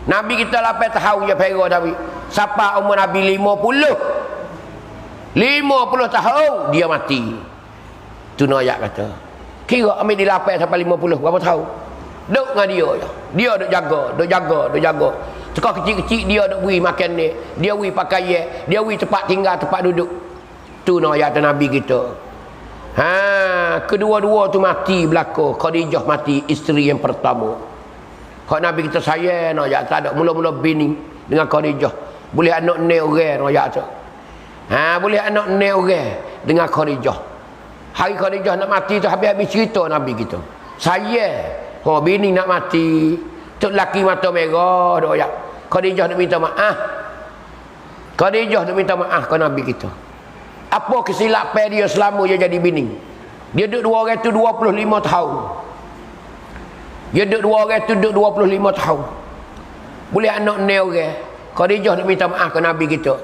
Nabi kita 8 tahun dia pera Nabi. Siapa umur Nabi 50 tahun dia mati. Tu ayat kata. Kira ambil dia 8 sampai 50 berapa tahun? Duk dengan dia je. Dia duk jaga. Tekak kecil-kecil dia duk beri makan ni. Dia beri pakaian, dia beri tempat tinggal, tempat duduk. Tu ayat Nabi kita. Kedua-dua tu mati belaka. Khadijah mati, isteri yang pertama. Hak Nabi kita sayang ayat tak ada mula-mula bini dengan Khadijah. Boleh anak ni orang ayat tu. Boleh anak ni orang dengan Khadijah. Hari Khadijah nak mati tu habis-habis cerita Nabi kita. Sayang. Bini nak mati, tok laki mata merah dak ya. Khadijah nak minta maaf. Khadijah nak minta maaf ke Nabi kita. Apa kesilapan dia selama dia jadi bini? Dia duduk dua orang tu 25 tahun. Dia duduk dua orang tu duduk 25 tahun. Boleh anak ni orang. Khadijah nak minta maaf ke Nabi kita.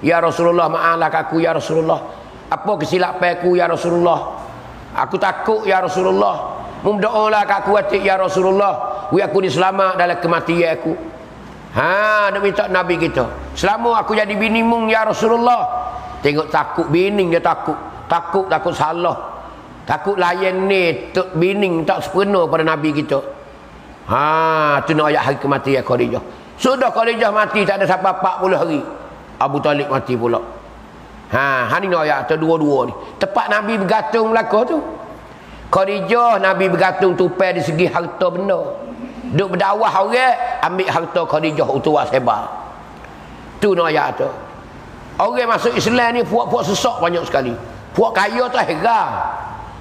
Ya Rasulullah, maaflah aku ya Rasulullah. Apa kesilapan aku ya Rasulullah? Aku takut ya Rasulullah. Berdoalah kat aku atik ya Rasulullah. Aku diselamat dalam kematian aku. Nak minta Nabi kita. Selama aku jadi bini mung ya Rasulullah. Tengok takut bini dia takut. Takut salah. Takut layan ni bini tak sepenuh pada Nabi kita. Tu nak ayat hari kematian Khadijah. Sudah Khadijah mati tak ada sampai 40 hari. Abu Talib mati pula. Ni nak ayat tu dua-dua ni. Tepat Nabi bergantung belaka tu. Khadijah Nabi bergantung tupai di segi harta benda. Duk berdakwah orang, ambil harta Khadijah utuah sebar. Tu nak ayat tu. Orang masuk Islam ni puak-puak sesak banyak sekali. Puak kaya tak heran.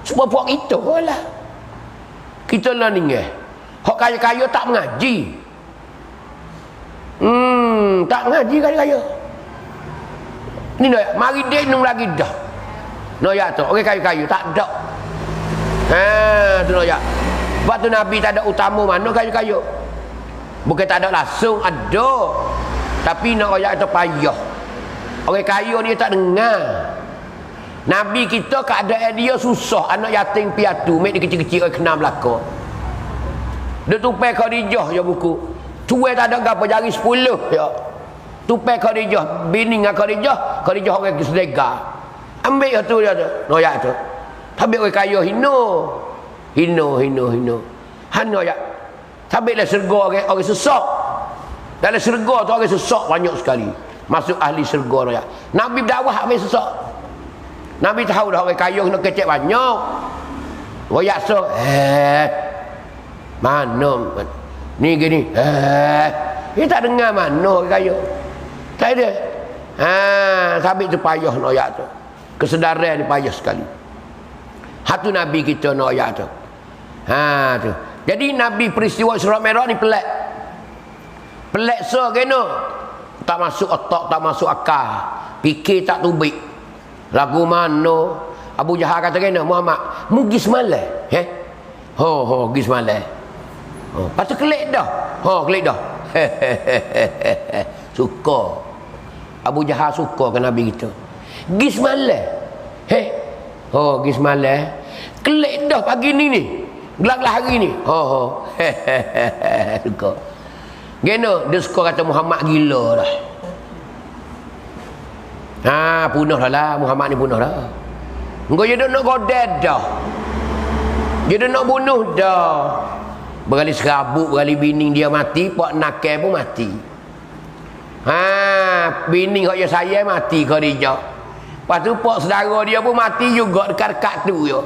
Semua puak kita lah. Kita lah ni hak kaya-kaya tak mengaji. Tak mengaji kaya-kaya. Ni nak mari dia nung lagi dah. Noyak tu orang kaya-kaya tak ada. Tu noyak. Sebab tu Nabi tak ada utama mana kaya-kaya. Bukan tak ada langsung, ada. Tapi nak royak itu payah. Orang kaya ni tak dengar. Nabi kita keadaan dia susah. Anak yatim piatu. Mek dia kecil-kecil kena belakang. Dia tupai Khadijah je buku. Cuai tak ada apa jari 10 ya. Tupai Khadijah. Bini dengan Khadijah. Khadijah orang kesedega. Ambil tu dia tu. Noyak tu. Tapi orang kaya hino. Hino. Hano ya. Tapi lah serga orang sesak. Dalam serga tu orang sesak banyak sekali. Masuk ahli serga ya. Nabi berdakwah habis sesak. Nabi tahu dah orang kaya nak kecek banyak. Royak so. Mana ni gini. Dia tak dengar mana orang kaya. Tak ada. Sabit tu payah noyak tu. Kesedaran ni payah sekali. Hatu Nabi kita noyak tu. Tu. Jadi Nabi peristiwa Isra Mi'raj ni pelik. Pelik so kena. Tak masuk otak, tak masuk akal. Fikir tak tubik. Lagu mana? Abu Jahal kata kena, Muhammad, mu pergi semalam. Pergi semalam. Lepas tu kelik dah. Kelik dah. Suka. Abu Jahal suka ke Nabi kita. Pergi semalam. Pergi semalam. Kelik dah pagi ni. Gelap-gelap hari ni. Suka. Gena dia suka kata Muhammad gila dah. Punah dah Muhammad ni punah dah. Engkau dia nak godad dah. Dia nak bunuh dah. Berkali serabut, berkali bini dia mati, pak nakal pun mati. Bini hak saya mati Khadijah. Lepas tu pak saudara dia pun mati juga dekat-dekat tu je.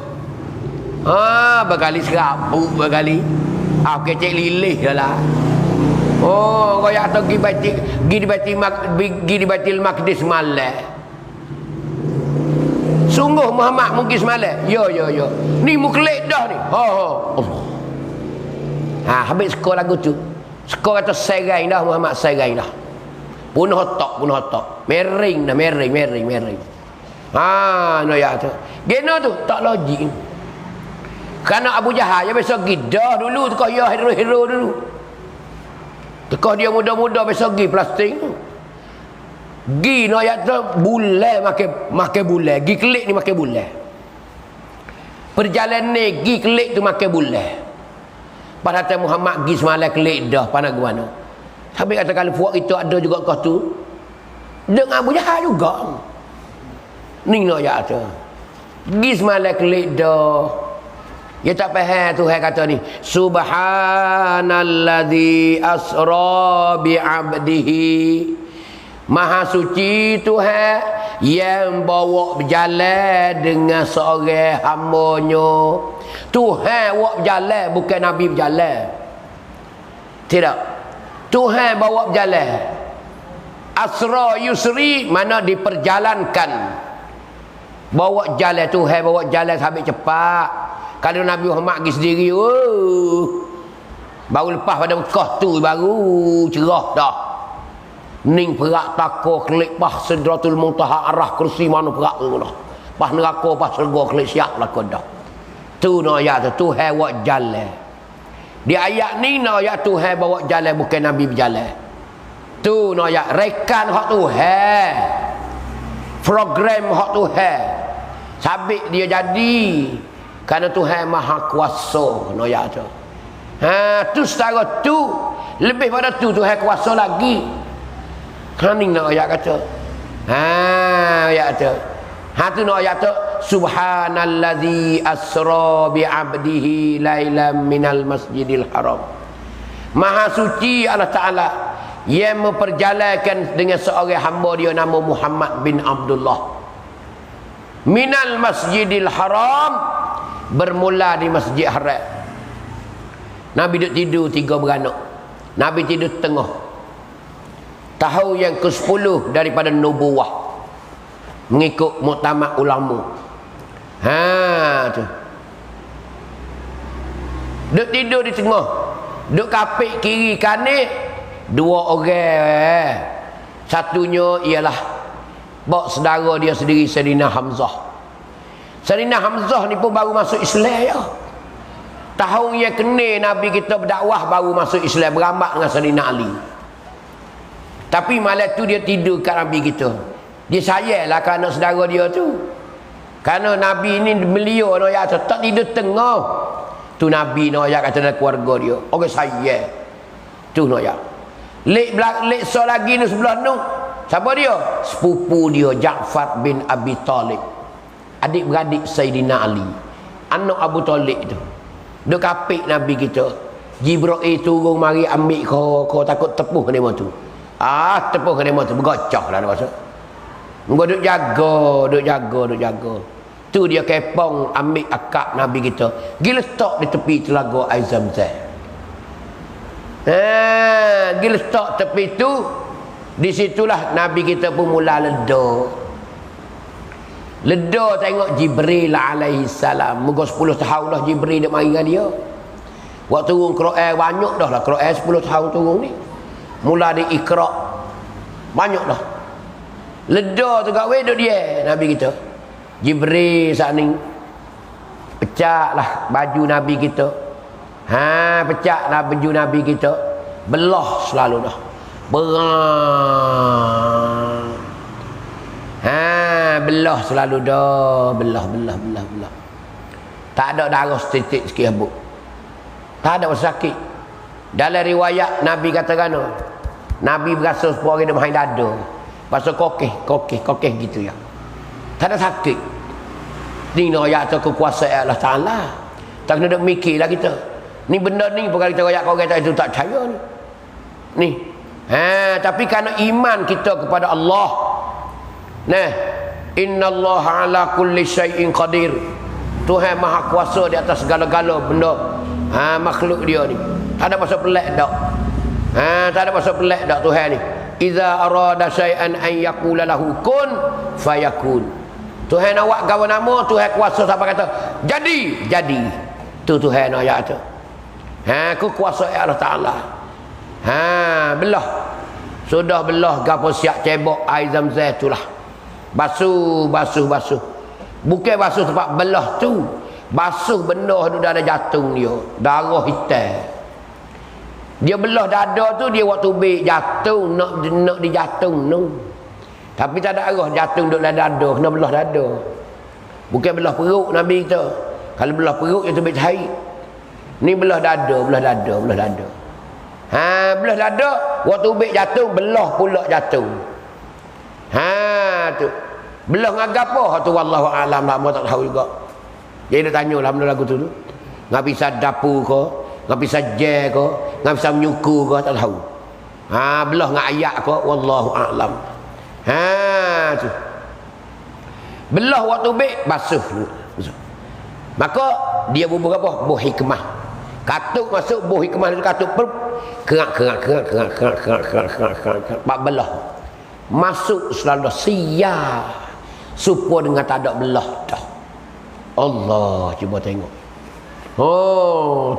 Berkali serabut, berkali. Kecek lilih dah lah. Kau yang tahu pergi di Baitul Maqdis malam. Sungguh Muhammad mungkin semalam. Ya. Ni muklik dah ni. Habis skor lagu tu. Skor kata serai dah Muhammad, serai dah. Punuh otak. Mering. No ya tu. Gena tu tak logik. Kerana Abu Jahal dia biasa gidah dulu tukar ya hero dulu. Tekah dia muda-muda biasa pergi plastik. Gi no ayat tu bulan makan bulan. Gi kelik ni makan bulan. Perjalanan ni gi kelik tu makan bulan. Padahal Muhammad gi semalam kelik dah pandang ke mana. Tapi kata kalau puak itu ada juga kau tu. Dengan Abu Jahal juga. Ni no ayat tu. Gi semalam kelik dah. Dia tak faham Tuhan kata ni. Subhanalladzi asra bi'abdihi. Maha suci Tuhan yang bawa berjalan dengan seorang hamba-Nya. Tuhan bawa berjalan, bukan Nabi berjalan. Tidak. Tuhan bawa berjalan. Asra yusri, mana diperjalankan. Bawa jalan Tuhan, bawa jalan sampai cepat. Kalau Nabi Muhammad pergi sendiri, baru lepas pada Mekah tu baru cerah dah. Ning perak takor kelik bah Sidratul Muntaha arah kursi mana perak tu dah. Pas neraka pas surga kelik siap lah kau dah. Tu no ayat tu Tuhan bawa jalan. Di ayat ni no ayat Tuhan bawa jalan bukan Nabi berjalan. Tu no ayat rekan hak Tuhan. Program hak Tuhan. Sabit dia jadi. Kerana Tuhan maha kuasa no ya tu. Tu setara tu lebih pada tu Tuhan kuasa lagi. Kaning nak ayat kata. Ayat tu. Tu nak ayat tu subhanallazi asra bi 'abdihi lailan minal masjidil haram. Maha suci Allah Taala yang memperjalankan dengan seorang hamba dia nama Muhammad bin Abdullah. Minal masjidil haram, bermula di Masjid Haram. Nabi duduk tidur 3 beranak. Nabi tidur tengah. Tahun yang ke-10 daripada nubuwah. mengikut muktamad ulama. Tu. Duk tidur di tengah. Duk kapik kiri kanan, dua orang. Satunya ialah bawa saudara dia sendiri, Sayyidina Hamzah. Sayyidina Hamzah ni pun baru masuk Islam ya. Tahun yang kena Nabi kita berdakwah baru masuk Islam, beramak dengan Sayyidina Ali. Tapi malam tu dia tidur kat Nabi kita. Dia sayanglah kerana saudara dia tu. Kerana Nabi ni beliau no ya tak tidur tengah. Tu Nabi no ya kata dalam keluarga dia. Orang sayang. Tu no ya. Lek so lagi ni sebelah tu. Siapa dia? Sepupu dia Ja'far bin Abi Talib. Adik-beradik Sayyidina Ali. Anak Abu Talib tu. Duk kapik Nabi kita. Jibril turun mari ambil kau takut tepuh ke demo tu. Tepuh ke demo tu bergocah lah masa. Engkau duk jaga. Tu dia kepong ambil akak Nabi kita. Gila letak di tepi telaga air Zamzam. Gila letak tepi tu. Di situlah Nabi kita pun mula Leda tengok Jibril alaihi salam. Moga 10 tahun dah Jibril dia mari dengan dia. Waktu turun Quran banyak dah lah. Quran 10 tahun turun ni. Mula di Iqra. Banyak dah. Leda tu kat wedok dia Nabi kita. Jibril saat ni pecahlah baju Nabi kita. Pecahlah baju Nabi kita. Belah selalu dah. Belah selalu dah. Belah. Tak ada darah setitik sikit habuk. Tak ada sakit. Dalam riwayat Nabi katakan Nabi berasa sepuluh hari dia main dada. Pasal kokeh gitu ya. Tak ada sakit. Ni ayat tu kekuasaan Allah Ta'ala. Tak kena mikirlah kita. Ni benda ni bukan kita ayat kau kata itu tak percaya ni. Tapi kerana iman kita kepada Allah. Innallaha ala kulli syai'in qadir. Tuhan maha kuasa di atas segala-gala benda. Makhluk dia ni. Tak ada pasal pelik dak. Tak ada pasal pelik dak Tuhan ni. Iza arada syai'an an yaqula lahu kun fayakun. Tuhan awak gawa nama, Tuhan kuasa sampai kata jadi. Tu Tuhan ayat tu. Kekuasaan Allah Ta'ala. Belah. Sudah belah gapo siap cebok air Zamzam itulah. Basuh. Bukan basuh tempat belah tu. Basuh benda tu dah ada jatung dia. Darah hitam. Dia belah dada tu dia waktu bek jatung nak dijatung tu. Tapi tak ada arah jatung duduk dalam dada, kena belah dada. Bukan belah perut Nabi kita. Kalau belah perut itu baik cahaya. Ni belah dada. Belah dada, waktu bek jatung belah pula jatung. Tu. Belah ngagap apa? Tu wallahu alam lah, tak tahu juga. Jadi dia tanya lah benda lagu tu. Ngap bisa dapur ke? Ngap bisa je ke? Ngap bisa menyuku ke? Tak tahu. Belah ngak ayat ke? Wallahu alam. Tu. Belah waktu bek basuh dulu. Maka dia bubuh apa? Buh hikmah. Katuk masuk buh hikmah itu katuk kerak. Bak belah. Masuk selalu siap. Supaya dengan tak ada belah dah. Allah cuba tengok.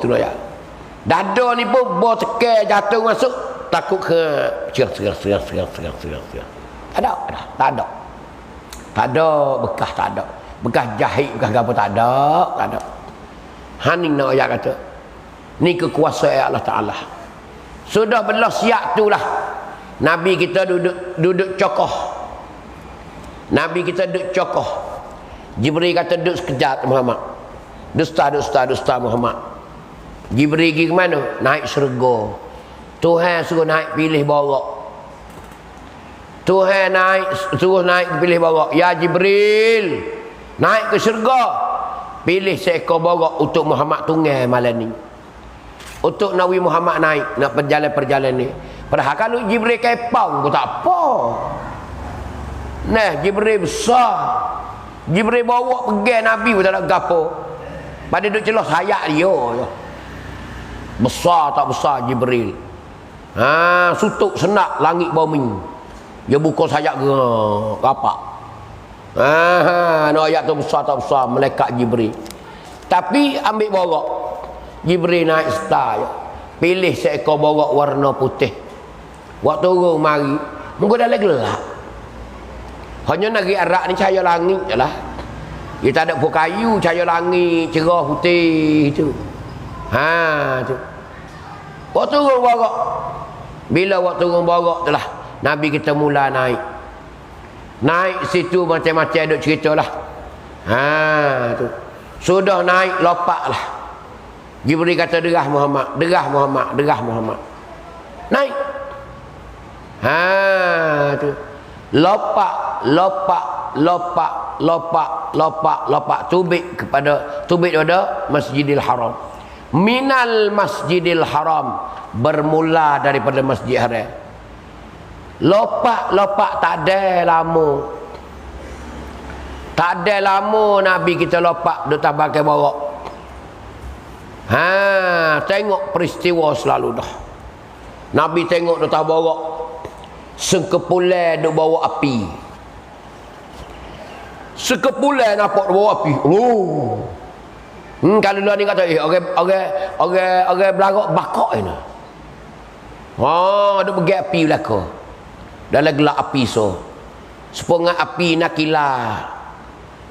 Tu lah ya. Dada ni pun buh tekan jatuh masuk takut ke segar. Tak ada bekas, tak ada bekas jahit, bekas apa, tak ada. Haning nak ayat kata ni kekuasaan Allah Ta'ala. Sudah belah siap tu lah Nabi kita duduk cokoh. Jibril kata duduk sekejap Muhammad. Dusta Muhammad. Jibril pergi ke mana? Naik syurga. Tuhan suruh naik pilih borok. Tuhan suruh naik pilih borok. Ya Jibril, naik ke syurga. Pilih seekor borok untuk Muhammad tunggal malam ni. Untuk Nabi Muhammad naik nak perjalanan ni. Padahal kalau Jibril kepang pun tak apa. Jibril besar. Jibril bawa pergi Nabi pun tak ada gapo. Pada duk celah sayap dia. Besar tak besar Jibril. Sutuk senak langit bumi. Dia buka sayap rapak. Nak ayat tu besar tak besar, malaikat Jibril. Tapi ambil borok. Jibril naik star je. Pilih seekor borok warna putih. Waktu turun mari, muka dah gelap. Hanya negeri Arab ni cahaya langit je lah. Dia tak ada pun kayu, cahaya langit, cerah putih tu. Tu. Waktu turun borok. Bila waktu turun borok tu lah, Nabi kita mula naik. Naik situ macam-macam duk cerita lah. Tu. Sudah naik lopak lah. Jibril kata derah Muhammad, derah Muhammad, derah Muhammad. Naik. Tu. Lopak, lopak, lopak, lopak, lopak, lopak. Tubik pada Masjidil Haram. Minal Masjidil Haram, bermula daripada Masjid Haram. Lopak tak ada lama. Tak ada lama Nabi kita lopak duk tak pakai borok. Tengok peristiwa selalu dah. Nabi tengok duk tak borok. Sekepulai duk bawa api. Sekepulai nampak duk bawa api. Kalau dia ni kata orang belagak bakok ini. Duk pergi api belaka. Dalam gelap api so. Sepongat api nak kilar.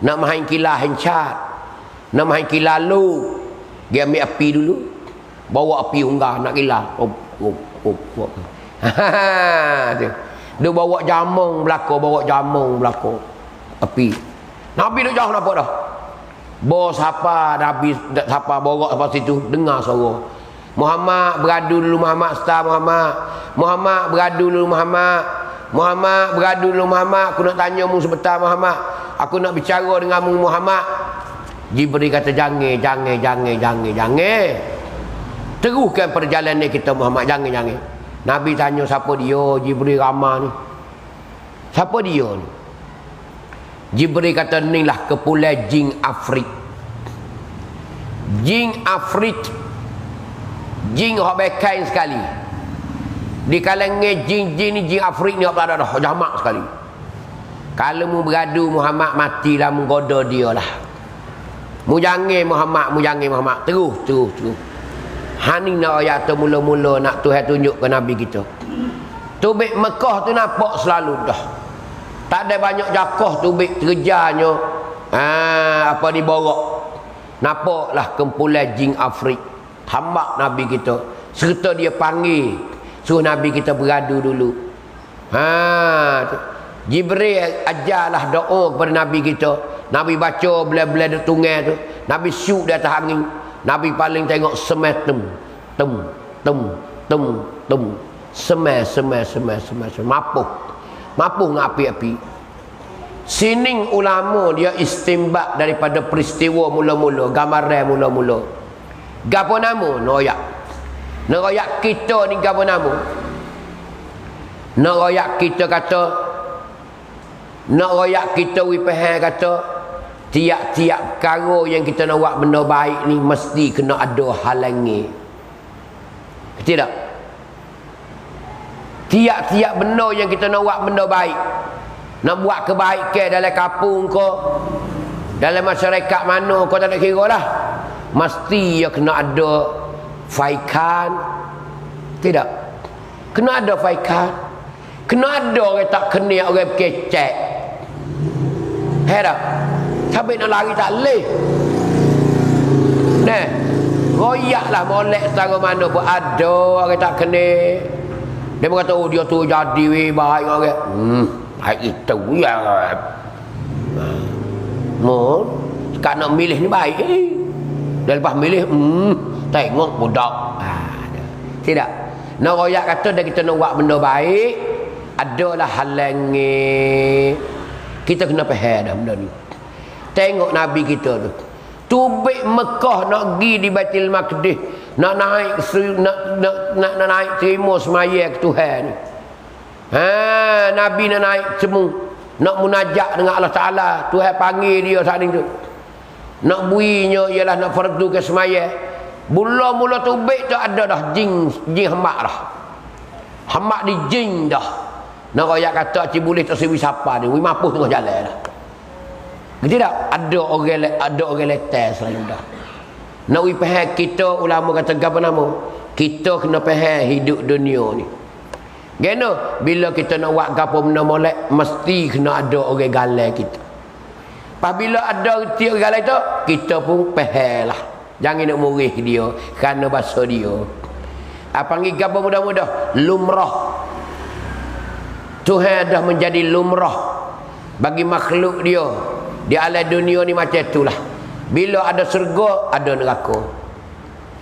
Nak main kilar hencat. Nak main kilar lu. Dia ambil api dulu. Bawa api unggah nak kilar. Dia bawa jamung belaka. Api. Nabi duk jauh nampak dah. Bos apa Nabi siapa borok apa situ dengar suara. Muhammad beradu dulu Muhammad star Muhammad beradu dulu Muhammad beradu dulu Muhammad, aku nak tanya mu sebentar Muhammad, aku nak bicara dengan mu Muhammad. Jibril kata jangan. Teruskan perjalanan kita Muhammad, jangan. Nabi tanya siapa dia, Jibril ramah ni. Siapa dia ni? Jibril kata inilah kepulai jin Afrik. Jin Afrik. Jin yang bekai sekali. Di kalangan jin-jin ni, jin Afrik ni tak ada dah, jamak sekali. Kalau mu beradu Muhammad, matilah menggoda dia lah. Mu jangan Muhammad. Terus. Hani nak ayat tu mula-mula nak Tuhan tunjuk ke Nabi kita. Tubik Mekah tu nampak selalu dah. Tak ada banyak jakoh tubik terjanya. Apa di borok. Nampaklah kumpulan jin Afrik. Hambak Nabi kita. Serta dia panggil. Suruh Nabi kita beradu dulu. Jibril ajarlah doa kepada Nabi kita. Nabi baca belah-belah di tunggai tu. Nabi syuk di atas angin. Nabi paling tengok semai tem. Semai. Mapuh dengan api-api. Sining ulama dia istimbak daripada peristiwa mula-mula, gambaran mula-mula. Gapo nama? Noyak kita ni gapo nama? Noyak kita kata, noyak kita wipahan kata, tiap-tiap perkara yang kita nak buat benda baik ni mesti kena ada halangi. Tidak? Tiap-tiap benda yang kita nak buat benda baik, nak buat kebaikan dalam kampung ke, dalam masyarakat mana kau tak nak kira lah, mesti ya kena ada faikan. Tidak? Kena ada faikan. Kena ada orang tak kena, orang kecek. Herak. Sampai nak lari tak boleh. Royaklah molek setara mana pun ada orang tak kena. Dia berkata, dia tu jadi baik orang. Baik itu ya. Sekarang nak milih ni baik. Dia lepas milih, tengok budak. Tidak. Nak royak kata dah kita nak buat benda baik, adalah halangi. Kita kena faham dah benda ni. Tengok Nabi kita tu. Tubik Mekah nak pergi di Baitul Maqdis, nak naik terima semaya ke Tuhan ni. Nabi nak naik semua, nak munajat dengan Allah Taala. Tuhan panggil dia saat itu. Nak bunyinya ialah nak fardu ke semaya. Mula-mula tubik tu ada dah jin hambak dah. Hambak di jin dah. Nak royak kata cik boleh tak sewi siapa ni. Wi mapuh tengah jalan dah. Tidak, ada orang letas selalu dah. Nak faham kita ulama kata apa nama? Kita kena faham hidup dunia ni. Geno bila kita nak buat gapo benda molek mesti kena ada orang galai kita. Apabila ada reti orang galai tu, kita pun faham lah. Jangan nak murih dia kerana bahasa dia. Apa panggil gapo mudah-mudah? Lumrah. Tuhan dah menjadi lumrah bagi makhluk dia. Di alam dunia ni macam itulah. Bila ada syurga, ada neraka.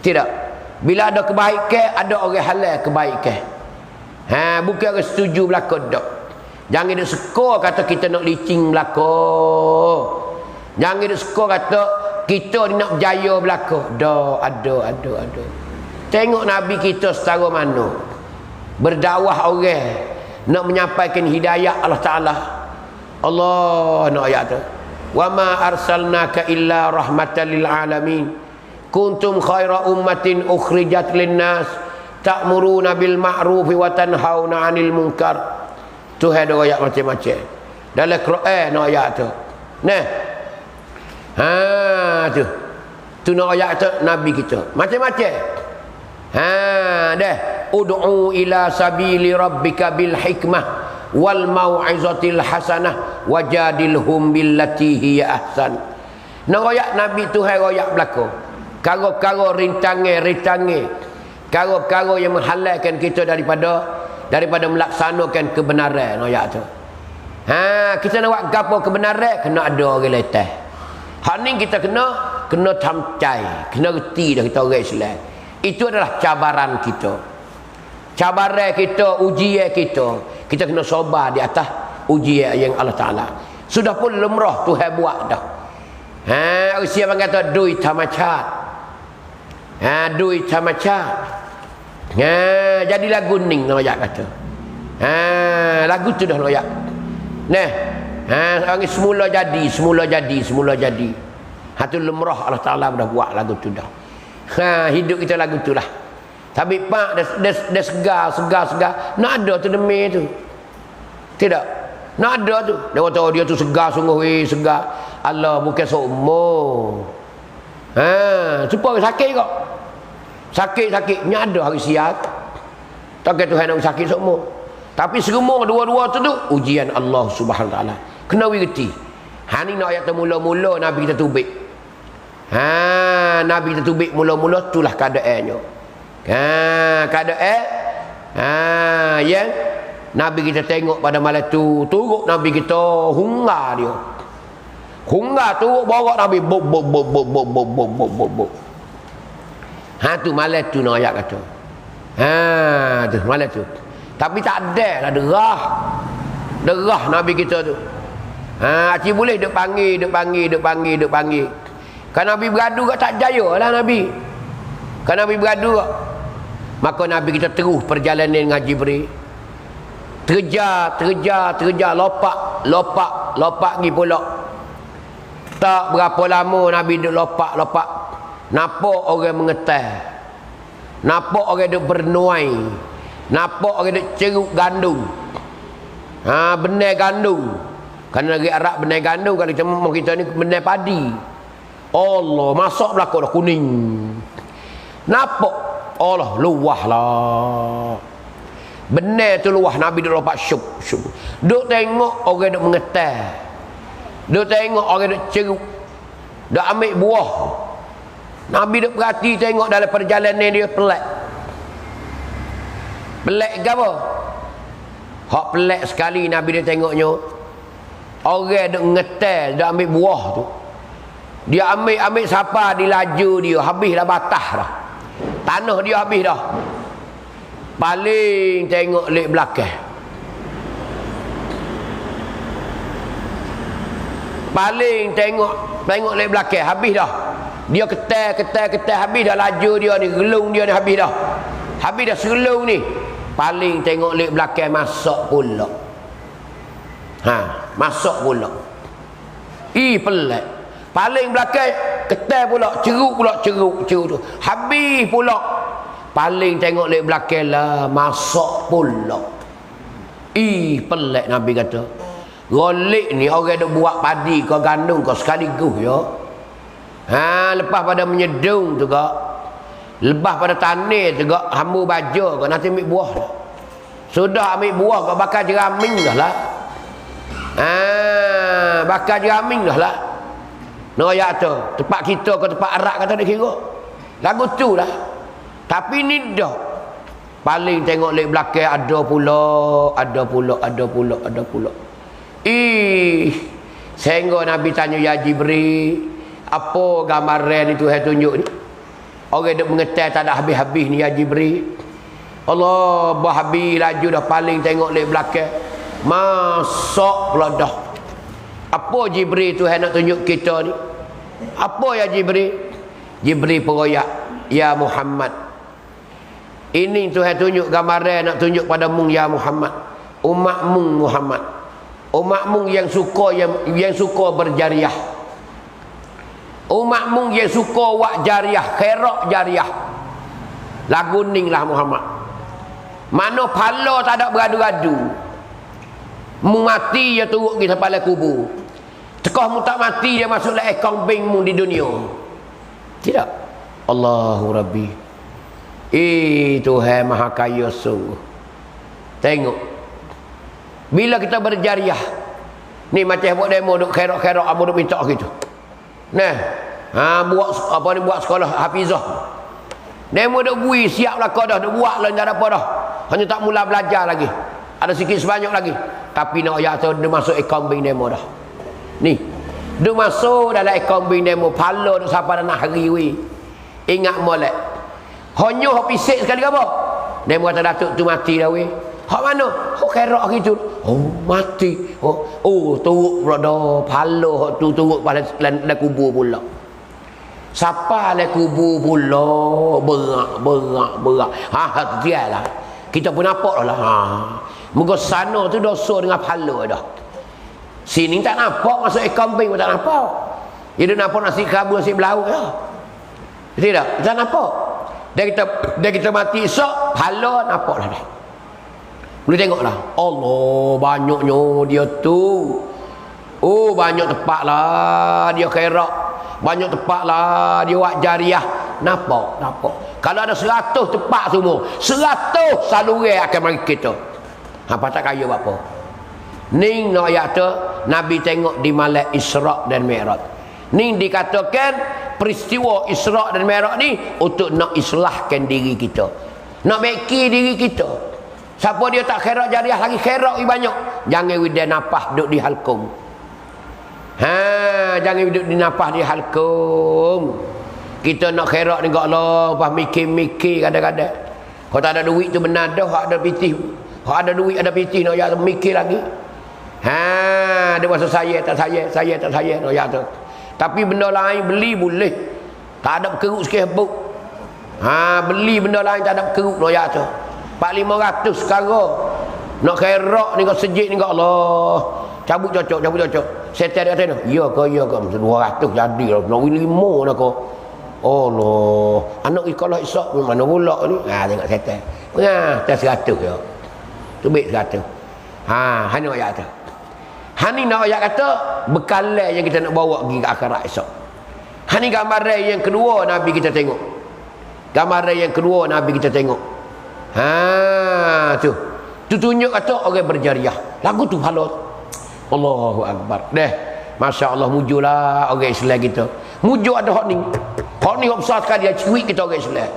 Tidak. Bila ada kebaikan, ada orang halal kebaikan. Bukan orang setuju belakang tak. Jangan dia suka kata kita nak licin belakang. Jangan dia suka kata kita ni nak berjaya belakang. Ada. Tengok Nabi kita setara mana. Berdakwah orang. Nak menyampaikan hidayah Allah Ta'ala. Allah nak ayat tu. Wa ma arsalnaka illa rahmatan lil alamin. Kuntum khaira ummatin ukhrijat linnas ta'muruna bil ma'ruf wa tanhauna 'anil munkar. Tu ada ayat macam-macam. Dalam Quran nak ayat tu. Nah. Tu. Tu nak ayat tu Nabi kita. Macam-macam. Dah. Ud'u ila sabili rabbika bil hikmah wal mau'izatil hasanah wajadilhum billati hiya ahsan. Nak ayat Nabi Tuhan ayat belaka. Karo-karo rintangan. Karo-karo yang menghalalkan kita daripada melaksanakan kebenaran ayat tu. Kita nak buat gapo kebenaran kena ada orang letas. Hak ni kita kena tamcai, kena reti dah kita orang Islam. Itu adalah cabaran kita. Cabaran kita, ujian kita. Kita kena sabar di atas ujian yang Allah Ta'ala. Sudah pun lumrah Tuhan buat dah. Usia orang kata duit tamacat. Duit tamacat. Jadi lagu ning noyak kata. Lagu tu dah noyak. Nah, orang semula jadi. Hatu lumrah Allah Taala dah buat lagu tu dah. Hidup kita lagu tu lah. Tapi pak dia segar. Nak ada tu demi tu. Tidak. Nak ada tu. Dia kata dia tu segar sungguh segar. Allah bukan seumur. Supaya sakit kok. Sakit ni ada hari siap. Takkan Tuhan nak sakit semua. Tapi semua dua-dua tu ujian Allah Subhanahu Wa Taala. Kena wirti. Ni nak ayat mula-mula Nabi kita tubik. Nabi kita tubik mula-mula itulah keadaannya. Keadaan yang Nabi kita tengok pada malam tu turut Nabi kita hungar dia. Hungar turut bawa Nabi bok. Tu malam tu nak ayat kata. Tu malam tu. Tapi tak ada lah derah Nabi kita tu. Cik boleh duk panggil. Kan Nabi beradu kat tak jaya lah Nabi. Kan Nabi beradu kat. Maka Nabi kita terus perjalanan dengan Jibril. Terjar, lopak pergi pula. Tak berapa lama Nabi duk lopak. Nampak orang mengetah. Nampak orang duk bernuai. Nampak orang duk ceruk gandum. Benar gandum. Kerana negeri Arab benar gandum. Kalau kita ni benar padi. Allah masak belakang dah kuning. Nampak. Allah luah lah. Benar tu luah. Nabi duk lopak syup. Duk tengok orang duk mengetah. Duk tengok orang duk ceruk. Duk ambil buah. Nabi duk perhati tengok dalam perjalanan dia pelik. Pelik ke apa? Hak pelik sekali Nabi dia tengoknya. Orang duk ngetel, duk ambil buah tu. Dia ambil siapa di laju dia, habislah batah dah. Tanah dia habis dah. Paling tengok lek belakang. Paling tengok lek belakang habis dah. Dia ketai habis dah laju dia ni, gelung dia ni habis dah. Habis dah serelung ni. Paling tengok lek belakang masak pula. Masak pula. Pelik. Paling belakang ketai pula, ceruk tu. Habis pula. Paling tengok lek belakang lah masak pula. Pelik Nabi kata. Golik ni orang duk buat padi kau gandum kau sekaligus ya. Lepas pada menyedung tu kau. Lepas pada tanah tu kau hamba baja kau nanti ambil buah dah. Sudah ambil buah kau bakar jeraming dah lah. Bakar jeraming dah lah. Noyak tu, tempat kita ke tempat Arab kata nak kira. Lagu tu lah. Tapi ni dah. Paling tengok lek belakang ada pula. Sehingga Nabi tanya ya Jibril, apa gambaran itu saya tunjuk ni? Orang duk mengetai tak ada habis-habis ni ya Jibril. Allah berhabis laju dah paling tengok lek belakang. Masak pula dah. Apa Jibril tu nak tunjuk kita ni? Apa ya Jibril? Jibril peroyak, ya Muhammad. Ini tu tunjuk gambaran nak tunjuk pada mung ya Muhammad. Umat mung Muhammad. Umat mung yang suka berjariah. Umat mung yang suka wak jariah, khairat jariah. Lagu ning lah Muhammad. Mana pala tak ada beradu-adu. Mu mati dia turut pergi sampai kubur. Tekah mu tak mati dia masuk dalam ekong bank mu di dunia. Tidak. Allahu Rabbi. Tuhan Maha Kaya sungguh. Tengok. Bila kita berjariah. Ni macam buat demo duk khairat-khairat amu duk minta gitu. Nah. Buat sekolah hafizah. Demo duk bui siap lah kau dah duk buat lah tak ada apa dah. Hanya tak mula belajar lagi. Ada sikit sebanyak lagi. Tapi nak ayat tu dia masuk ekonomi demo dah. Ni. Dia masuk dalam ekonomi demo. Pala tu siapa dah nak hari we. Ingat molek. Hanya hak pisik sekali ke apa? Demo kata Datuk tu mati dah we. Hak mana? Hak kerak gitu. Oh mati. Turut pula dah. Pala hak tu turut pada dalam kubur pula. Siapa dalam kubur pula. Berak. Dia lah. Kita pun nampak lah. Muka sana tu dosa dengan pahala dah. Sini tak nampak masuk ekonomi pun tak nampak. Dia nampak nasi kabur nasi belau ya. Tidak, tak nampak. Dia kita mati esok, pahala nampak lah dah. Boleh tengok lah. Allah banyaknya dia tu. Banyak tempat lah dia khairat. Banyak tempat lah dia buat jariah. Nampak. Kalau ada 100 tempat semua, 100 saluran akan mari kita. Apa tak kaya apa? Ning nak ayat tu Nabi tengok di malam Isra' dan Mi'raj. Ning dikatakan peristiwa Isra' dan Mi'raj ni untuk nak islahkan diri kita. Nak baiki diri kita. Siapa dia tak khairat jariah lagi khairat banyak. Jangan dia napah duduk di halkum. Jangan duduk di napah di halkum. Kita nak khairat ni kat Allah, pas mikir-mikir kadang-kadang. Kalau tak ada duit tu benar dah, hak ada pitih. Hak ada duit ada pitih nak ya mikir lagi. Dia masa saya tak saya nak ya tu. Tapi benda lain beli boleh. Tak ada keruk sikit buk. Beli benda lain tak ada keruk nak ya tu. 400-500 sekarang. Nak khairat ni kat sejid ni kat Allah. Cabut cocok. Setel dia kata, ya ke 200 jadi lah. Nak win 5 dah kau. Allah. Anak sekolah esok mana pula ni? Tengok setel. Tak 100 ya. Tu baik 100. Hani ayat tu. Hani nak ayat kata bekalan yang kita nak bawa pergi ke akhirat esok. Hani gambaran yang kedua Nabi kita tengok. Gambaran yang kedua Nabi kita tengok. Tu. Tu tunjuk kata orang berjariah. Lagu tu halal. Allahu Akbar. Masya Allah mujulah orang Islam kita. Mujuk ada hak ni. Hak ni hak besar sekali dia cuik kita orang Islam.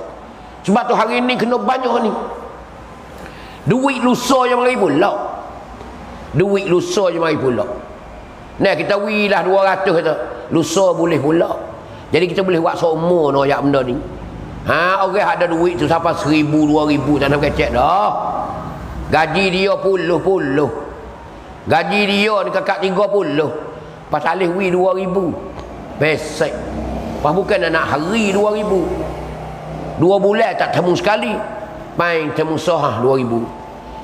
Sebab tu hari ni kena banyak ni. Duit lusa yang mari pula. Nah kita wilah 200 kata. Lusa boleh pula. Jadi kita boleh buat semua no ayat benda ni. Orang ada duit tu sampai 1,000 2,000 tak nak kecek dah. Gaji dia puluh. Gaji dia ni kakak 30. Pas alih wi 2,000. Besek. Pas bukan nak hari 2,000. 2 bulan tak temu sekali. Main temu sahah 2,000.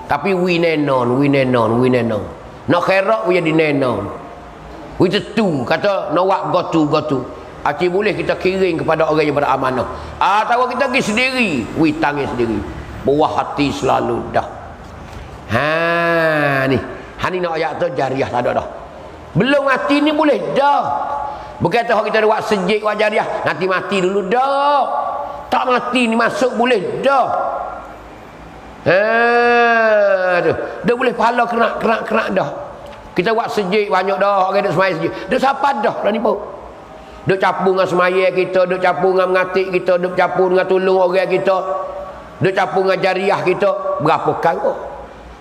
Tapi we nenon. Nak khairat we jadi nenon. We tentu kata nak go to. Acik boleh kita kirim kepada orang yang beramanah. Tahu kita pergi sendiri, we tangis sendiri. Buah hati selalu dah. Ni. Hani nak ayat tu jariah tak ada dah. Belum mati ni boleh dah. Bukan tahu kita buat sejik buat jariah, nanti mati dulu dah. Tak mati ni masuk boleh dah. Tu. Dia boleh pahala kerak dah. Kita buat sejik banyak dah, orang duk semaya sejik. Dia siapa dah ni pun. Duk capur dengan semaya kita, duk capur dengan mengatik kita, duk capur dengan tolong orang kita. Duk capur dengan jariah kita, berapa kali?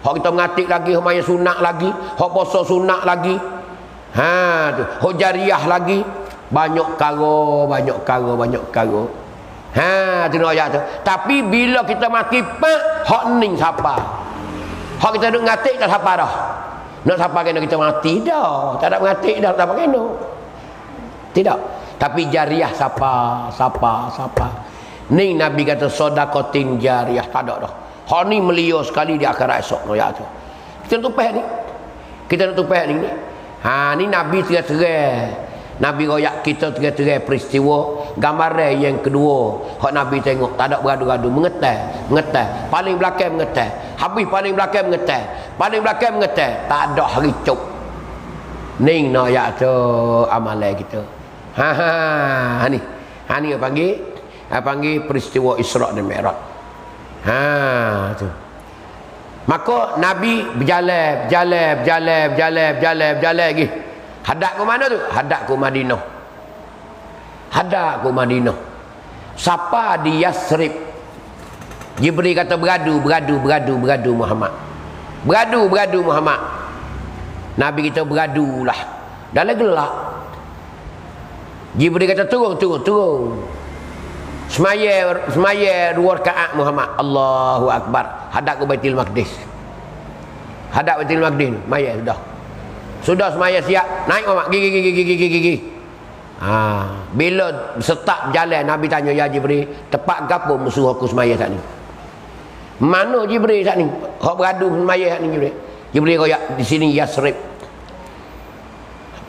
Hak kita mengatik lagi, hak maya sunat lagi, hak puasa sunat lagi. Tu, hak jariah lagi. Banyak karo. Tu nak ayat tu. Tapi bila kita mati pak, hak ning siapa? Hak kita duk ngatik tak siapa dah. Nak siapa kena kita mati dah. Tak ada ngatik dah, tak apa kena. Tidak. Tapi jariah siapa? Ni Nabi kata sedekatin jariah, tak ada dah. Hak ni melia sekali di akhirat esok nak ayat tu. Kita nak tupai ni. Ni Nabi terang-terang. Nabi royak kita terang-terang peristiwa. Gambaran yang kedua, hak Nabi tengok tak ada bergaduh-gaduh, mengetai. Paling belakang mengetai. Habis paling belakang mengetai. Tak ada hari cuk. Ning nak ayat tu amalan kita. Ni panggil peristiwa Isra dan Mi'raj. Tu. Maka Nabi berjalan lagi. Hadap ke mana tu? Hadap ke Madinah. Siapa di Yasrib? Jibril kata beradu Muhammad. Beradu Muhammad. Nabi kita beradulah. Dalam gelap. Jibril kata turun. Semaya 2 rakaat Muhammad. Allahu Akbar. Hadap ke Baitul Maqdis. Maya sudah semaya siap. Naik Muhammad. Gigi. Bila start jalan, Nabi tanya, ya Jibril, tepat gapo musuh aku semaya saat ni? Mana Jibril saat ni? Hak beradu semaya saat ni Jibril. Jibril kata di sini Yasrib.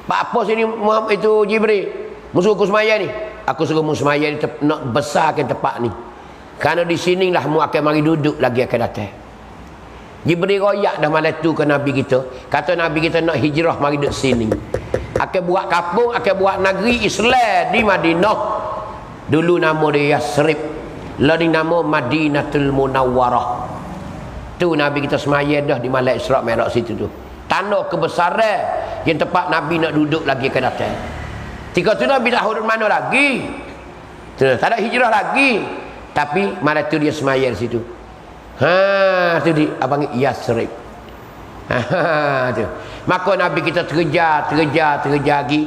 Apa sini Muhammad itu Jibril? Musuh aku semaya ni. Aku suruh musuh semaya ni nak besarkan tempat ni. Karena di sinilah mu akan mari duduk lagi akan datang. Jibril royak dah malam tu ke Nabi kita. Kata Nabi kita nak hijrah mari duduk sini. Akan buat kampung, akan buat negeri Islam di Madinah. Dulu nama dia Yasrib. Lalu nama Madinatul Munawwarah. Tu Nabi kita semaya dah di malam Isra Mi'raj situ tu. Tanah kebesaran yang tempat Nabi nak duduk lagi akan datang. Ketika tu Nabi dah hudud mana lagi? Tak ada hijrah lagi. Tapi malam tu dia semaya di situ. Tu di abang Yasrib. Tu. Maka Nabi kita terkejar lagi.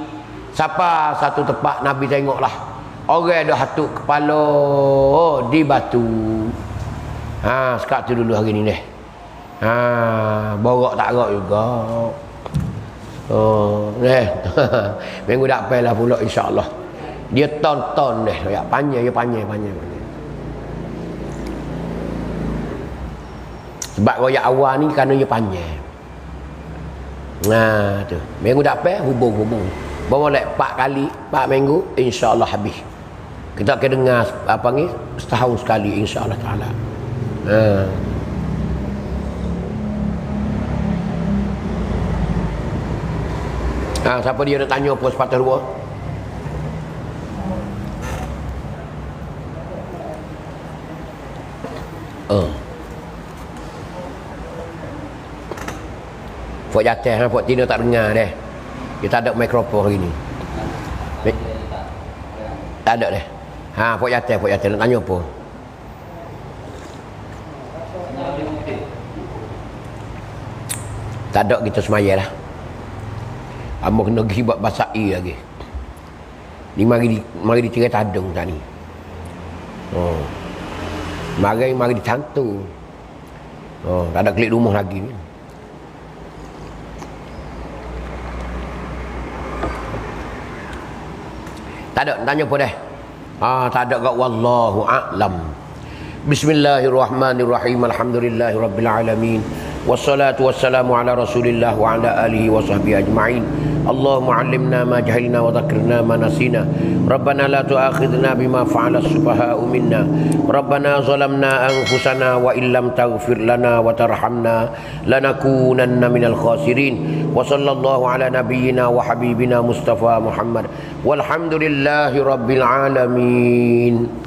Siapa satu tempat Nabi tengoklah. Orang dah hatuk kepala di batu. Sekat tu dulu hari ni deh. Borok tak rak juga. Minggu depan lah pula insya-Allah. Dia tonton deh, panjang. Sebab royak awal ni kerana dia panjang. Tu. Minggu depan hubung. Bawa lek 4 kali, 4 minggu insya-Allah habis. Kita akan dengar apa ni setahun sekali insya-Allah taala. Siapa dia nak tanya apa sepatah dua? Fok jatuh, Fok Tino tak dengar deh. Dia tak ada mikrofon hari ni. Tak ada deh. Fok jatuh nak tanya apa? Tak ada kita semaya lah. Amo kena pergi buat basai lagi. Ni mari dicari tadung tak ni. Mari dicantu. Tak ada klik rumah lagi ni. Tak ada, tanya apa dah? Tak ada kat wallahu a'lam. Bismillahirrahmanirrahim. Alhamdulillahirabbil alamin. Wassalatu wassalamu ala Rasulillah wa ala alihi wa sahbihi ajma'in. Allahumma 'allimna ma jahilna wa dhakkirna ma nasina. Rabbana la tu'akhidhna bima fa'ala as-sufaha'u minna. Rabbana zalamna anfusana wa illam taghfir lana wa tarhamna lanakunanna minal khasirin. Wa sallallahu ala nabiyyina wa habibina Mustafa Muhammad. Walhamdulillahi rabbil alamin.